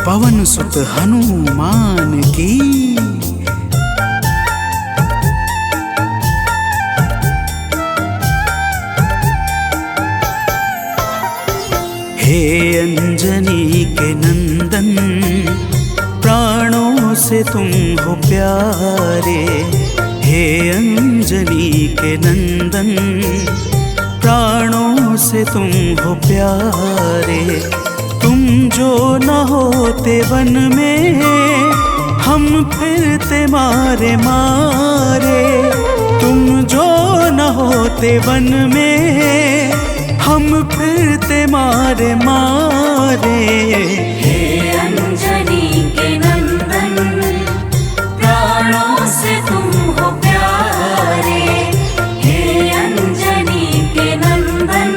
F: पवन सुत हनुमान की।
B: हे अंजनी के नंदन, प्राणों से तुम हो प्यारे। हे अंजनी के नंदन, प्राणों से तुम हो प्यारे। तुम जो न होते वन में, हम फिरते मारे मारे। तुम जो न होते वन में, हम फिरते मारे मारे।
E: हे अंजनी के नंदन, प्राणों से तुम हो प्यारे। हे अंजनी के नंदन,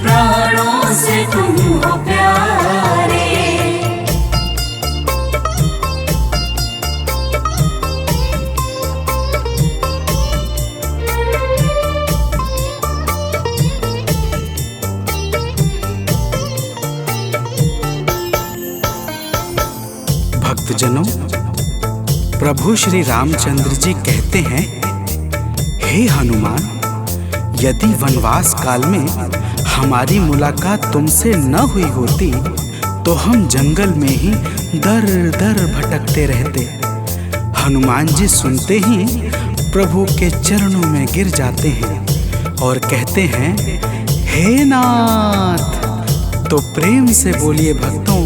E: प्राणों से तुम हो प्यारे।
F: भक्तजनों, प्रभु श्री रामचंद्र जी कहते हैं, हे हनुमान, यदि वनवास काल में हमारी मुलाकात तुमसे न हुई होती तो हम जंगल में ही दर दर भटकते रहते। हनुमान जी सुनते ही प्रभु के चरणों में गिर जाते हैं और कहते हैं, हे नाथ। तो प्रेम से बोलिए भक्तों,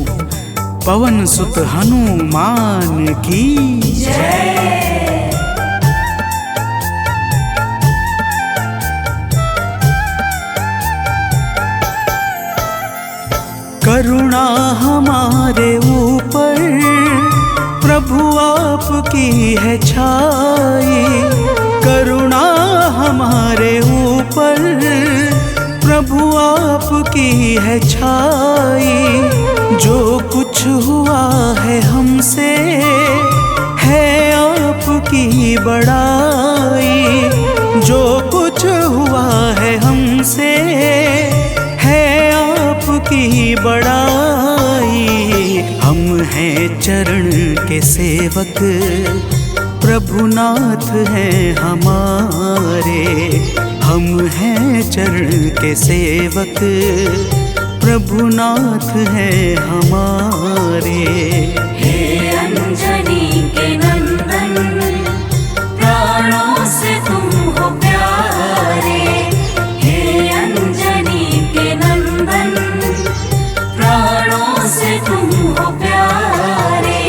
F: पवन सुत हनुमान की जय। करुणा हमारे ऊपर प्रभु आपकी है छाई। करुणा हमारे ऊपर प्रभु आपकी है छाई। जो कुछ हुआ है हमसे है आपकी बड़ाई। जो कुछ हुआ है हमसे है आपकी बड़ाई। हम हैं चरण के सेवक, प्रभुनाथ हैं हमारे। हम हैं चरण के सेवक, प्रभुनाथ हैं हमारे।
E: हे अंजनी के नंदन, प्राणों से तुम हो प्यारे। हे अंजनी के नंदन, प्राणों से तुम हो प्यारे।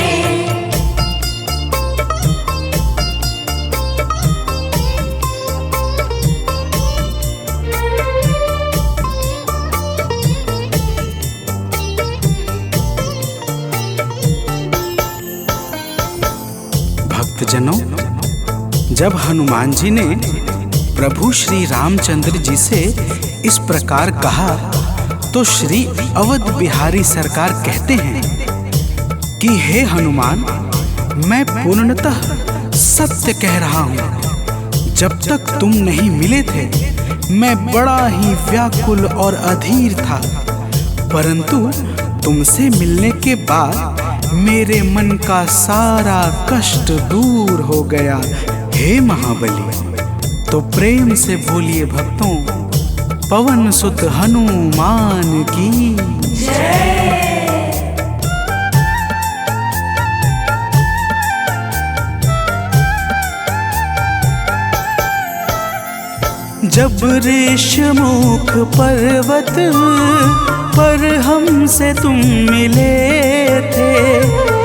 F: भक्तजनों, जब हनुमान जी ने प्रभु श्री रामचंद्र जी से इस प्रकार कहा तो श्री अवध बिहारी सरकार कहते हैं कि हे हनुमान, मैं पूर्णतः सत्य कह रहा हूँ। जब तक तुम नहीं मिले थे मैं बड़ा ही व्याकुल और अधीर था, परंतु तुमसे मिलने के बाद मेरे मन का सारा कष्ट दूर हो गया। हे महाबली, तो प्रेम से बोलिए भक्तों, पवन सुत हनुमान की
E: जय।
B: जब ऋषमुख पर्वत पर हमसे तुम मिले थे,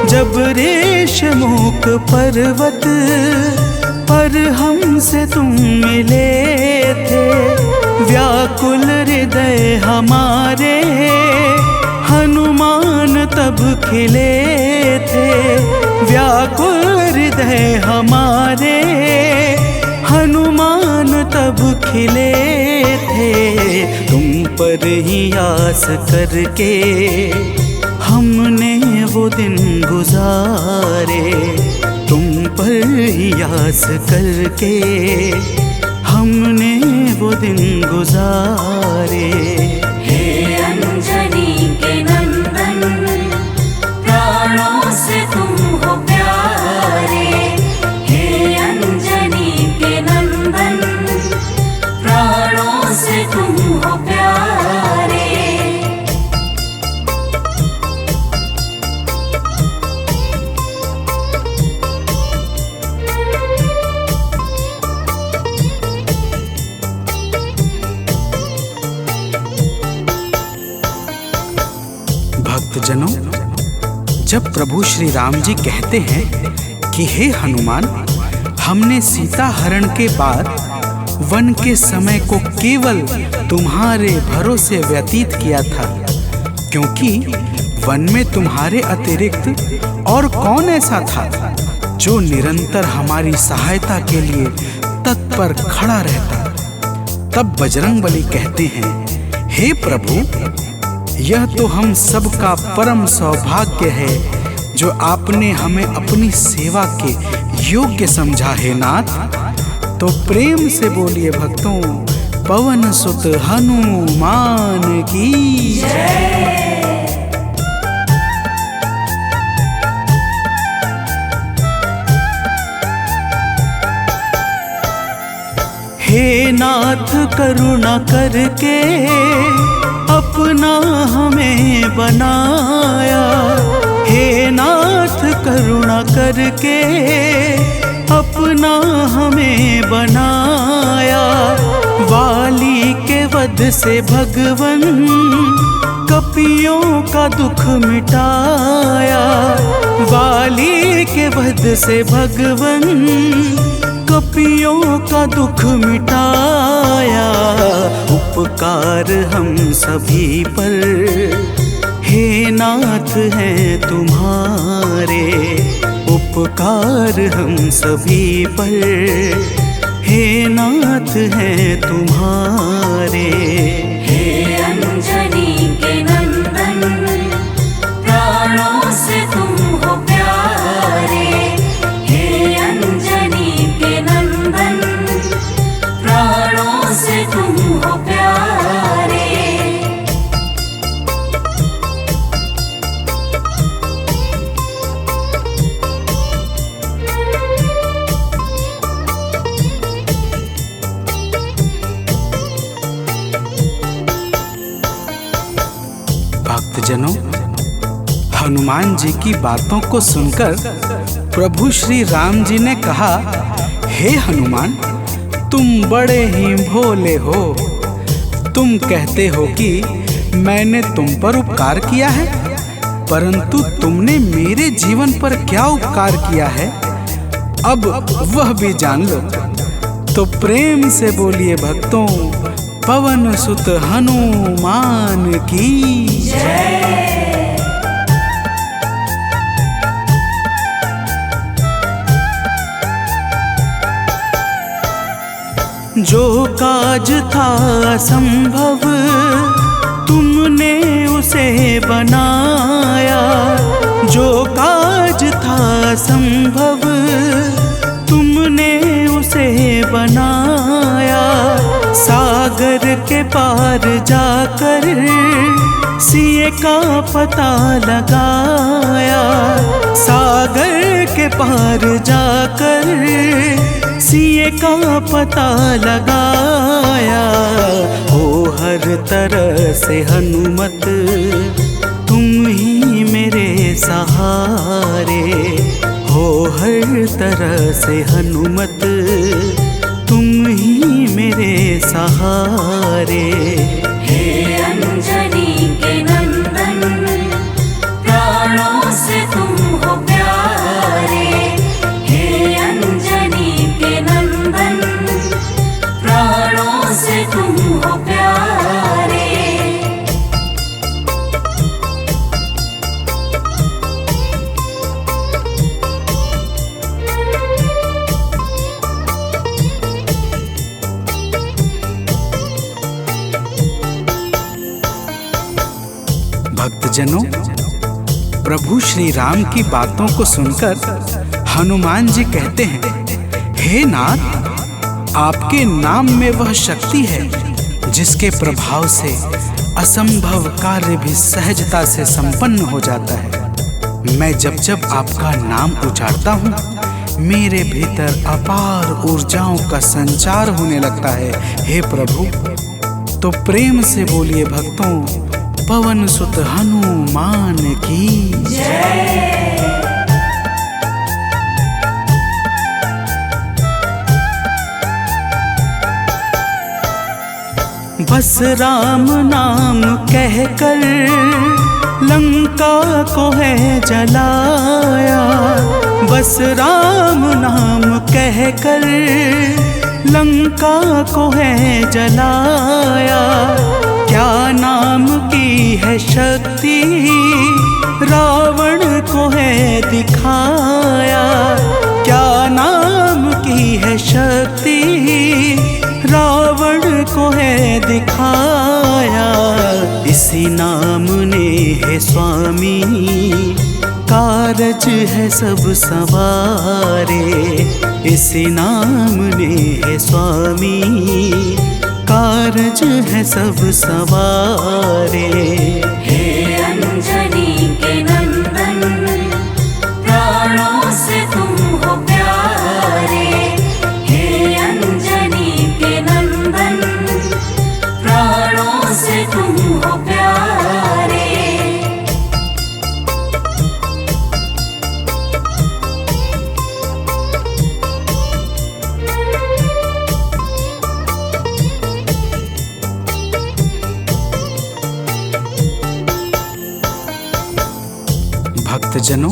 B: जब ऋषमुख पर्वत पर हमसे तुम मिले थे, व्याकुल हृदय हमारे हनुमान तब खिले थे, व्याकुल हृदय हमारे हनुमान तब खिले थे। तुम पर ही आस करके हमने वो दिन गुजारे, तुम पर ही आस करके हमने वो दिन गुजारे।
E: हे अंजनी के नंदन, प्राणों से तुम हो प्यारे। हे अंजनी के नंदन, प्राणों से तुम हो प्यारे।
F: भक्तजनों, जब प्रभु श्री राम जी कहते हैं कि हे हनुमान, हमने सीता हरण के बाद वन के समय को केवल तुम्हारे भरोसे व्यतीत किया था, क्योंकि वन में तुम्हारे अतिरिक्त और कौन ऐसा था जो निरंतर हमारी सहायता के लिए तत्पर खड़ा रहता। तब बजरंगबली कहते हैं, हे प्रभु, यह तो हम सबका परम सौभाग्य है जो आपने हमें अपनी सेवा के योग्य समझा है नाथ। तो प्रेम से बोलिए भक्तों, पवन सुत हनुमान की
E: जय।
B: हे नाथ करुणा करके अपना हमें बनाया, हे नाथ करुणा करके अपना हमें बनाया। वाली के वध से भगवन कपियों का दुख मिटाया, वाली के वध से भगवन कपियों का दुख मिटाया। उपकार हम सभी पर हे नाथ हैं तुम्हारे, उपकार हम सभी पर हे नाथ हैं तुम्हारे।
E: हे अंजनी के नंदन, प्राणों से तुम हो प्यारे। हे अंजनी के नंदन, प्राणों से तुम हो प्यारे।
F: भक्तजनों, हनुमान जी की बातों को सुनकर प्रभु श्री राम जी ने कहा, हे हनुमान, तुम बड़े ही भोले हो। तुम कहते हो कि मैंने तुम पर उपकार किया है, परंतु तुमने मेरे जीवन पर क्या उपकार किया है अब वह भी जान लो। तो प्रेम से बोलिए भक्तों, पवन सुत हनुमान की
E: जय।
B: जो काज था असंभव तुमने उसे बनाया। जो काज था असंभव तुमने उसे बनाया। सागर के पार जाकर सिए का पता लगाया। सागर के पार जाकर सिए का पता लगाया। हो हर तरह से हनुमत तुम ही मेरे सहारे। हो हर तरह से हनुमत तुम ही मेरे सहारे।
E: हे अंजनी के नंदन प्राणों से तुम हो प्यारे। हे अंजनी के नंदन प्राणों से तुम हो प्यारे।
F: भक्तजनों, प्रभु श्री राम की बातों को सुनकर हनुमान जी कहते हैं, हे नाथ, आपके नाम में वह शक्ति है जिसके प्रभाव से असंभव कार्य भी सहजता से संपन्न हो जाता है। मैं जब जब आपका नाम उचारता हूँ, मेरे भीतर अपार ऊर्जाओं का संचार होने लगता है। हे प्रभु, तो प्रेम से बोलिए भक्तों, पवन सुत हनुमान की जय। बस राम नाम कहकर लंका को है जलाया। बस राम नाम कहकर लंका को है जलाया। क्या नाम की है शक्ति रावण को है दिखाया। क्या नाम की है शक्ति रावण को है दिखाया। इसी नाम ने है स्वामी कारज है सब सवारे। इसी नाम ने है स्वामी कारज है सब सवारे।
E: हे अंजनी के नंदन प्राणों से तुम हो प्यारे। हे अंजनी के नंदन प्राणों से तुम हो प्यारे।
F: भक्तजनों,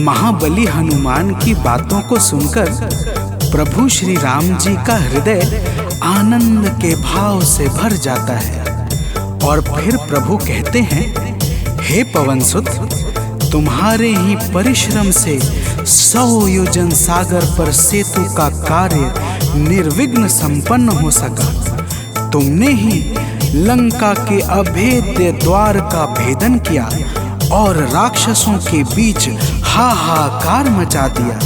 F: महाबली हनुमान की बातों को सुनकर प्रभु श्री राम जी का हृदय आनंद के भाव से भर जाता है। और फिर प्रभु कहते हैं, हे पवनसुत, तुम्हारे ही परिश्रम से 100 योजन सागर पर सेतु का कार्य निर्विघ्न संपन्न हो सका। तुमने ही लंका के अभेद्य द्वार का भेदन किया और राक्षसों के बीच हाहाकार मचा दिया।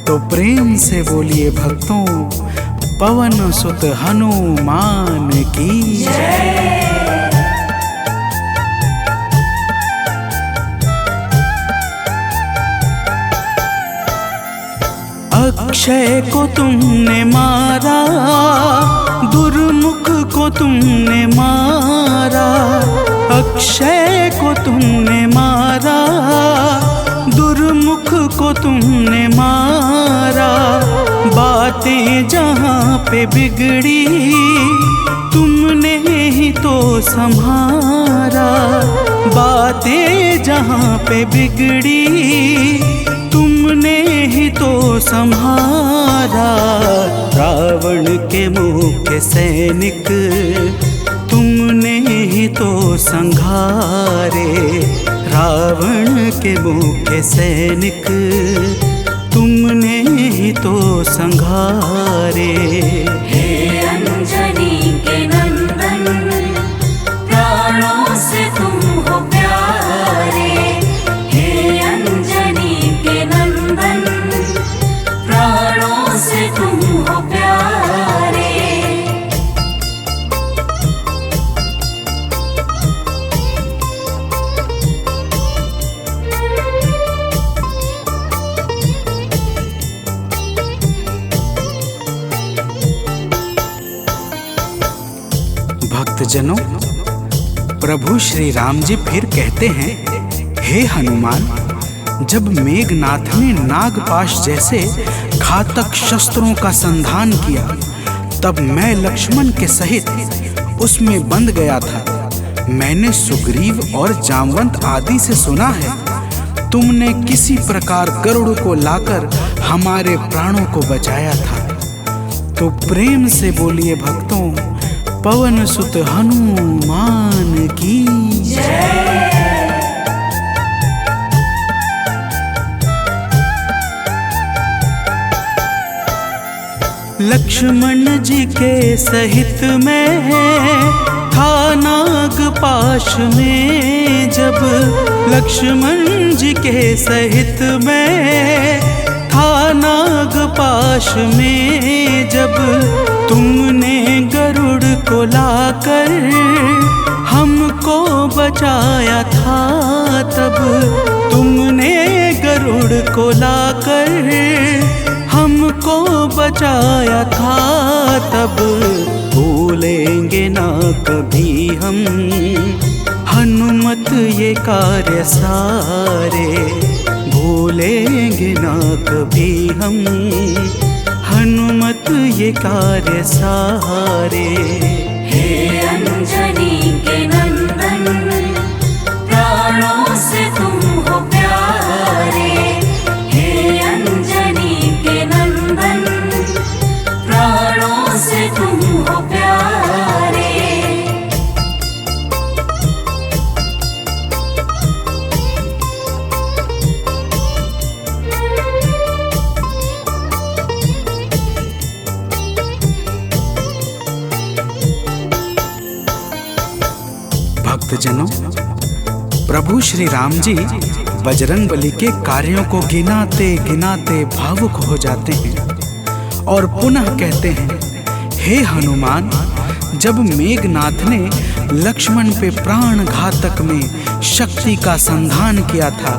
F: तो प्रेम से बोलिए भक्तों, पवन सुत हनुमान की जय। अक्षय को तुमने मारा, दुर्मुख को तुमने मारा। अक्षय को तुमने मारा, दुर्मुख को तुमने मारा। बातें जहाँ पे बिगड़ी तुमने ही तो संभारा। बातें जहाँ पे बिगड़ी तुमने ही तो संहारा। रावण के मुख्य सैनिक तुमने ही तो संघारे। रावण के मुख्य सैनिक तुमने ही
B: तो संघारे।
E: हे अंजनी के नंदन, प्राणों से तुम हो प्यारे। हे अंजनी के नंदन, प्राणों से तुम हो प्यारे।
F: भक्तजनों, प्रभु श्री राम जी फिर कहते हैं, हे हनुमान, जब मेघनाथ ने नागपाश जैसे घातक शस्त्रों का संधान किया, तब मैं लक्ष्मण के सहित उसमें बंध गया था। मैंने सुग्रीव और जामवंत आदि से सुना है, तुमने किसी प्रकार गरुड़ को लाकर हमारे प्राणों को बचाया था। तो प्रेम से बोलिए भक्तों, पवन सुत हनुमान की जय।
B: लक्ष्मण जी के सहित में था नागपाश में, जब लक्ष्मण जी के सहित में था नागपाश में, जब तुमने गरुड़ को लाकर हमको बचाया था, तब तुमने गरुड़ को लाकर हमको बचाया था, तब भूलेंगे ना कभी हम हनुमत ये कार्य सारे। भूलेंगे ना कभी हम हनुमत ये कार्य सारे।
E: हे अंजनी के नंदन, प्राणों से तुम हो प्यारे। हे अंजनी के नंदन, प्राणों से तुम हो प्यारे।
F: भक्तजनों, प्रभु श्री राम जी बजरंगबली के कार्यों को गिनाते गिनाते भावुक हो जाते हैं और पुनः कहते हैं, हे हनुमान, जब मेघनाथ ने लक्ष्मण पे प्राण घातक में शक्ति का संधान किया था,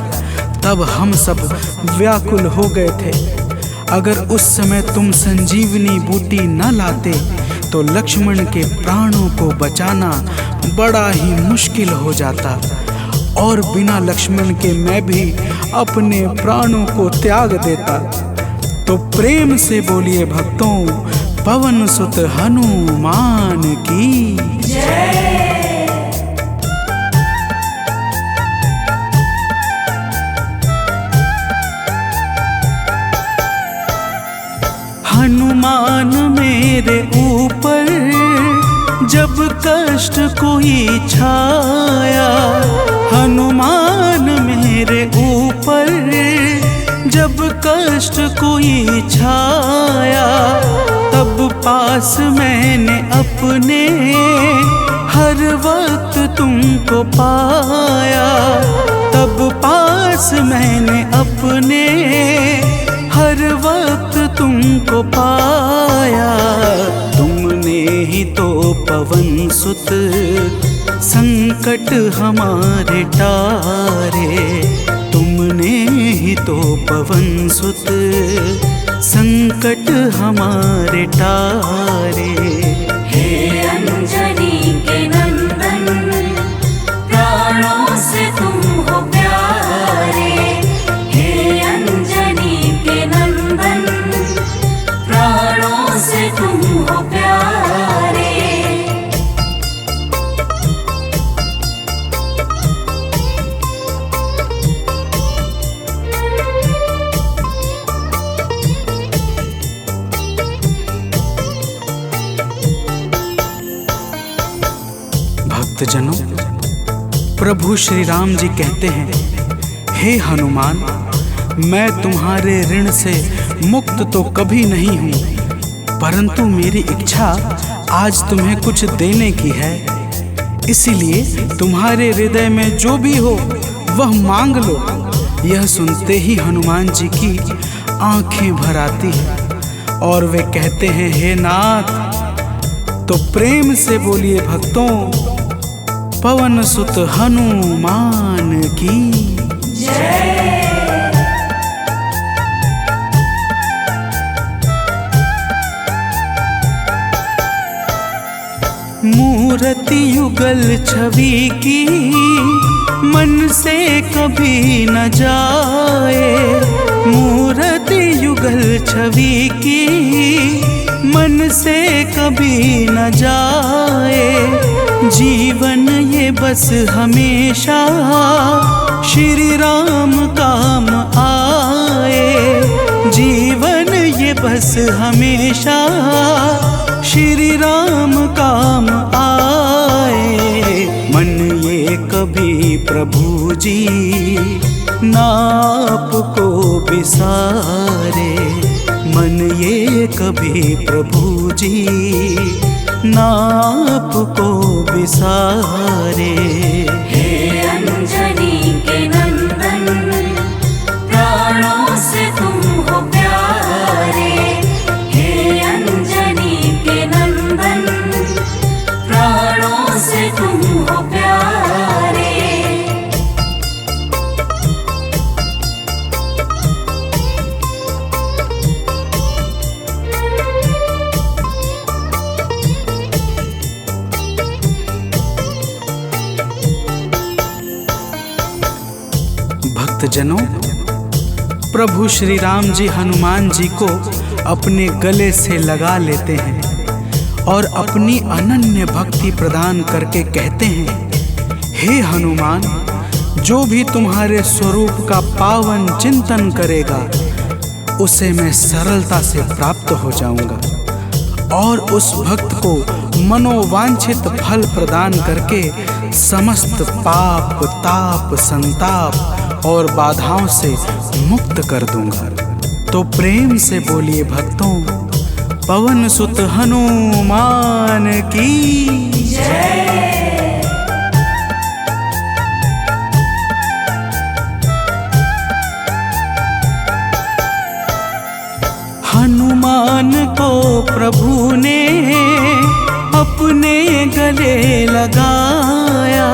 F: तब हम सब व्याकुल हो गए थे। अगर उस समय तुम संजीवनी बूटी न लाते तो लक्ष्मण के प्राणों को बचाना बड़ा ही मुश्किल हो जाता, और बिना लक्ष्मण के मैं भी अपने प्राणों को त्याग देता। तो प्रेम से बोलिए भक्तों, पवन सुत हनुमान की जय।
B: हनुमान मेरे ऊपर जब कष्ट कोई छाया, हनुमान मेरे ऊपर जब कष्ट कोई छाया, तब पास मैंने अपने हर वक्त तुमको पाया। तब पास मैंने अपने हर वक्त तुमको पाया। तुमने ही तो पवन सुत संकट हमारे टारे। तुमने ही तो पवन सुत संकट हमारे टारे।
E: हे अंजनी के नंदन, प्राणों से तुम हो प्यारे। हे अंजनी के नंदन, प्राणों से तुम हो प्यारे।
F: भक्तजनों, प्रभु श्री राम जी कहते हैं, हे हनुमान, मैं तुम्हारे ऋण से मुक्त तो कभी नहीं हूँ, परंतु मेरी इच्छा आज तुम्हें कुछ देने की है। इसीलिए तुम्हारे हृदय में जो भी हो वह मांग लो। यह सुनते ही हनुमान जी की आंखें भर आती हैं और वे कहते हैं, हे नाथ। तो प्रेम से बोलिए भक्तों, पवन सुत हनुमान की मूर्ति युगल छवि की मन से कभी न जाए। मूर्ति युगल छवि की मन से कभी न जाए। जीवन ये बस हमेशा श्री राम काम आए। जीवन ये बस हमेशा श्री राम काम आए। मन ये कभी प्रभु जी नाप को बिसारे। मन ये कभी प्रभु जी नाप को बिसारे।
E: हे अंजनी के नंदन, प्राणों से तुम हो प्यारे। हे अंजनी के नंदन, प्राणों से तुम हो प्यारे।
F: भक्तजनों, प्रभु श्री राम जी हनुमान जी को अपने गले से लगा लेते हैं और अपनी अनन्य भक्ति प्रदान करके कहते हैं, हे हनुमान, जो भी तुम्हारे स्वरूप का पावन चिंतन करेगा उसे मैं सरलता से प्राप्त हो जाऊंगा और उस भक्त को मनोवांछित फल प्रदान करके समस्त पाप, ताप, संताप और बाधाओं से मुक्त कर दूंगा। तो प्रेम से बोलिए भक्तों, पवन सुत हनुमान की जय। हनुमान को प्रभु ने अपने गले लगाया।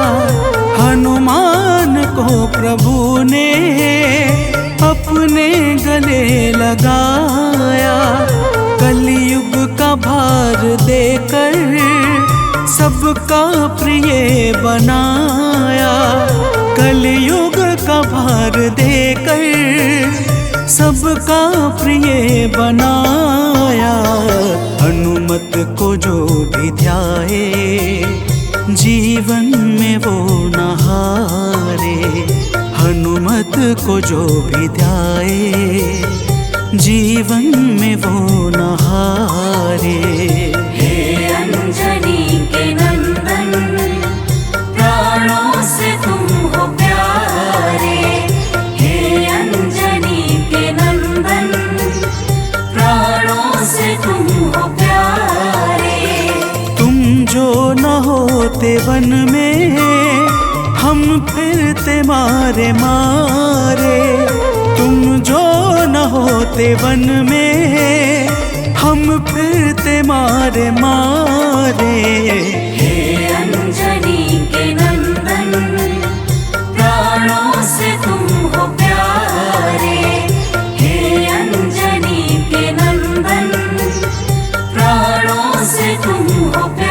F: हनुमान को प्रभु ने अपने गले लगाया। कलयुग का भार देकर सबका प्रिय बनाया। कलयुग का भार देकर सबका प्रिय बनाया। हनुमत को जो भी ध्याए जीवन में वो न हारे। हनुमत को जो भी ध्याए जीवन में वो न हारे।
E: हे अंजनी के नंदन, प्राणों से तुम हो प्यारे। हे अंजनी के नंदन, प्राणों से तुम हो प्यारे।
F: तुम जो न होते वन में हम फिरते मारे मारे। तुम जो न होते वन में हम फिरते मारे मारे।
E: हे अंजनी के नंदन, प्राणों से तुम हो प्यारे। हे अंजनी के नंदन, प्राणों से तुम हो प्यारे।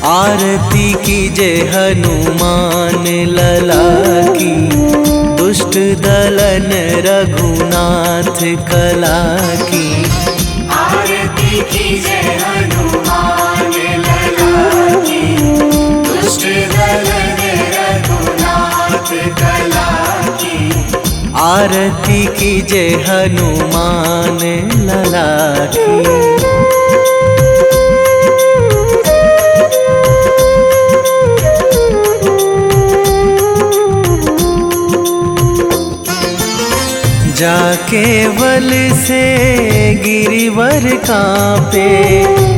A: आरती कीजे हनुमान लला की, दुष्ट दलन रघुनाथ कला की।
E: आरती कीजे हनुमान लला की, दुष्ट दलन रघुनाथ कला की।
A: आरती कीजे हनुमान लला की। जाके बल से गिरिवर कांपे,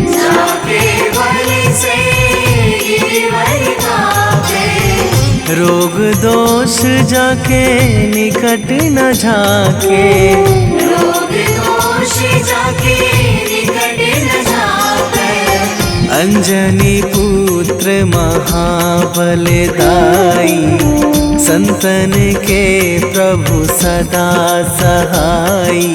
E: जाके बल से गिरिवर कांपे।
A: रोग दोष जाके निकट न झाके,
E: रोग दोष जाके निकट न झाके।
A: अंजनी पुत्र महाबलदाई, संतन के प्रभु सदा सहाई।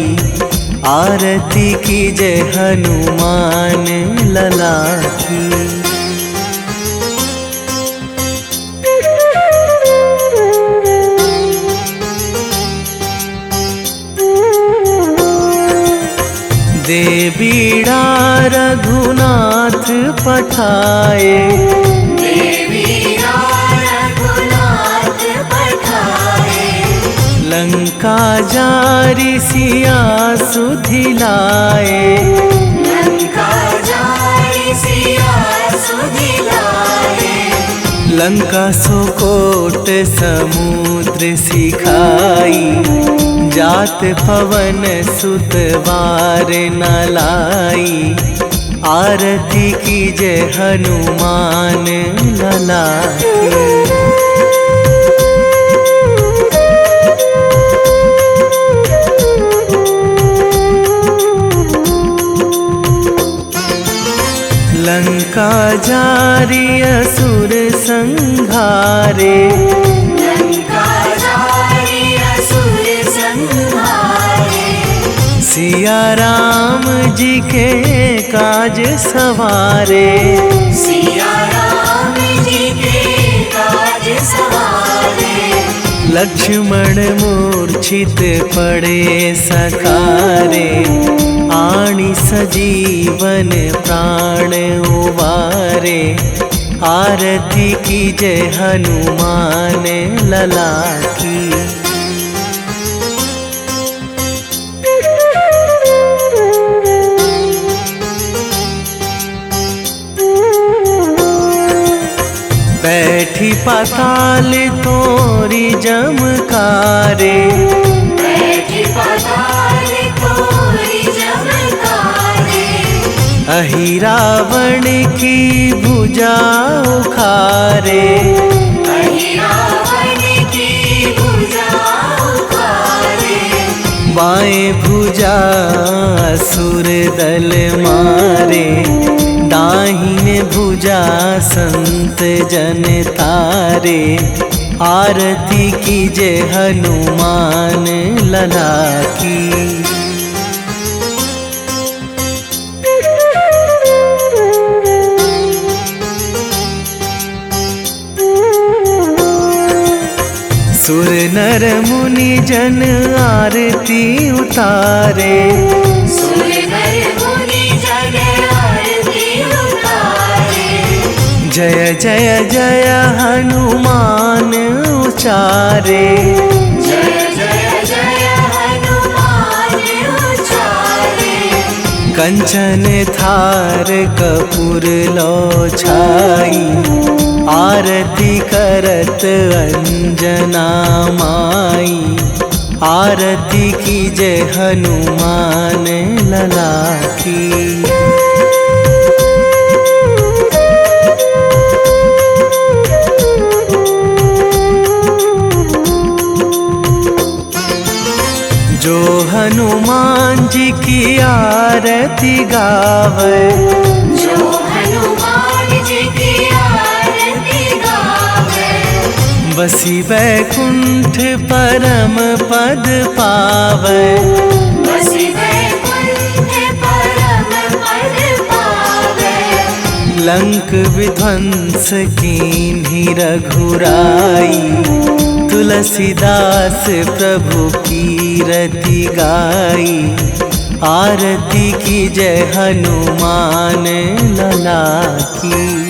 A: आरती कीजे हनुमान लला की। दे बीड़ा रघुनाथ पठाए, लंका जारी सिया सुधिलाए।
E: लंका जारी सिया सुधिलाए।
A: लंका सुकोट समुद्र सिखाई, जात पवन सुत वार न लाई। आरती कीजे हनुमान लला की। लंका जारी असुर संहारे,
E: लंका जारी असुर संहारे।
A: सिया राम जी के काज सवारे,
E: सिया राम जी के काज सवारे।
A: लक्ष्मण मूर्छित पड़े सकारे, आणी सजीवन प्राण उबारे। आरती कीजे हनुमान लला की। बैठी पाताल तोरी जमकारे,
E: बैठी पाताल तोरी जमकारे।
A: अहि रावण की भुजा उखारे,
E: अहि रावण की भुजा उखारे।
A: बाएं भुजा असुर दल मारे, दाहिने भुजा संत जन तारे। आरती कीजे हनुमान लला की। सुर नर मुनि जन आरती उतारे,
E: सुर नर मुनि जन आरती उतारे।
A: जय जय जय हनुमान उचारे,
E: जय जय जय हनुमान उचारे।
A: कंचन थार कपूर लो छाई, आरती करत अंजना माई। आरती कीजे हनुमान लला की। जो हनुमान जी की आरती गावे,
E: जो हनुमान जी की आरती गावे।
A: बसी वैकुंठ परम पद पावे,
E: बसी वैकुंठ परम पद पावे।
A: लंक विध्वंस कीन्ही रघुराई, तुलसीदास प्रभु कीरति गाई। आरती की जय हनुमान लला की।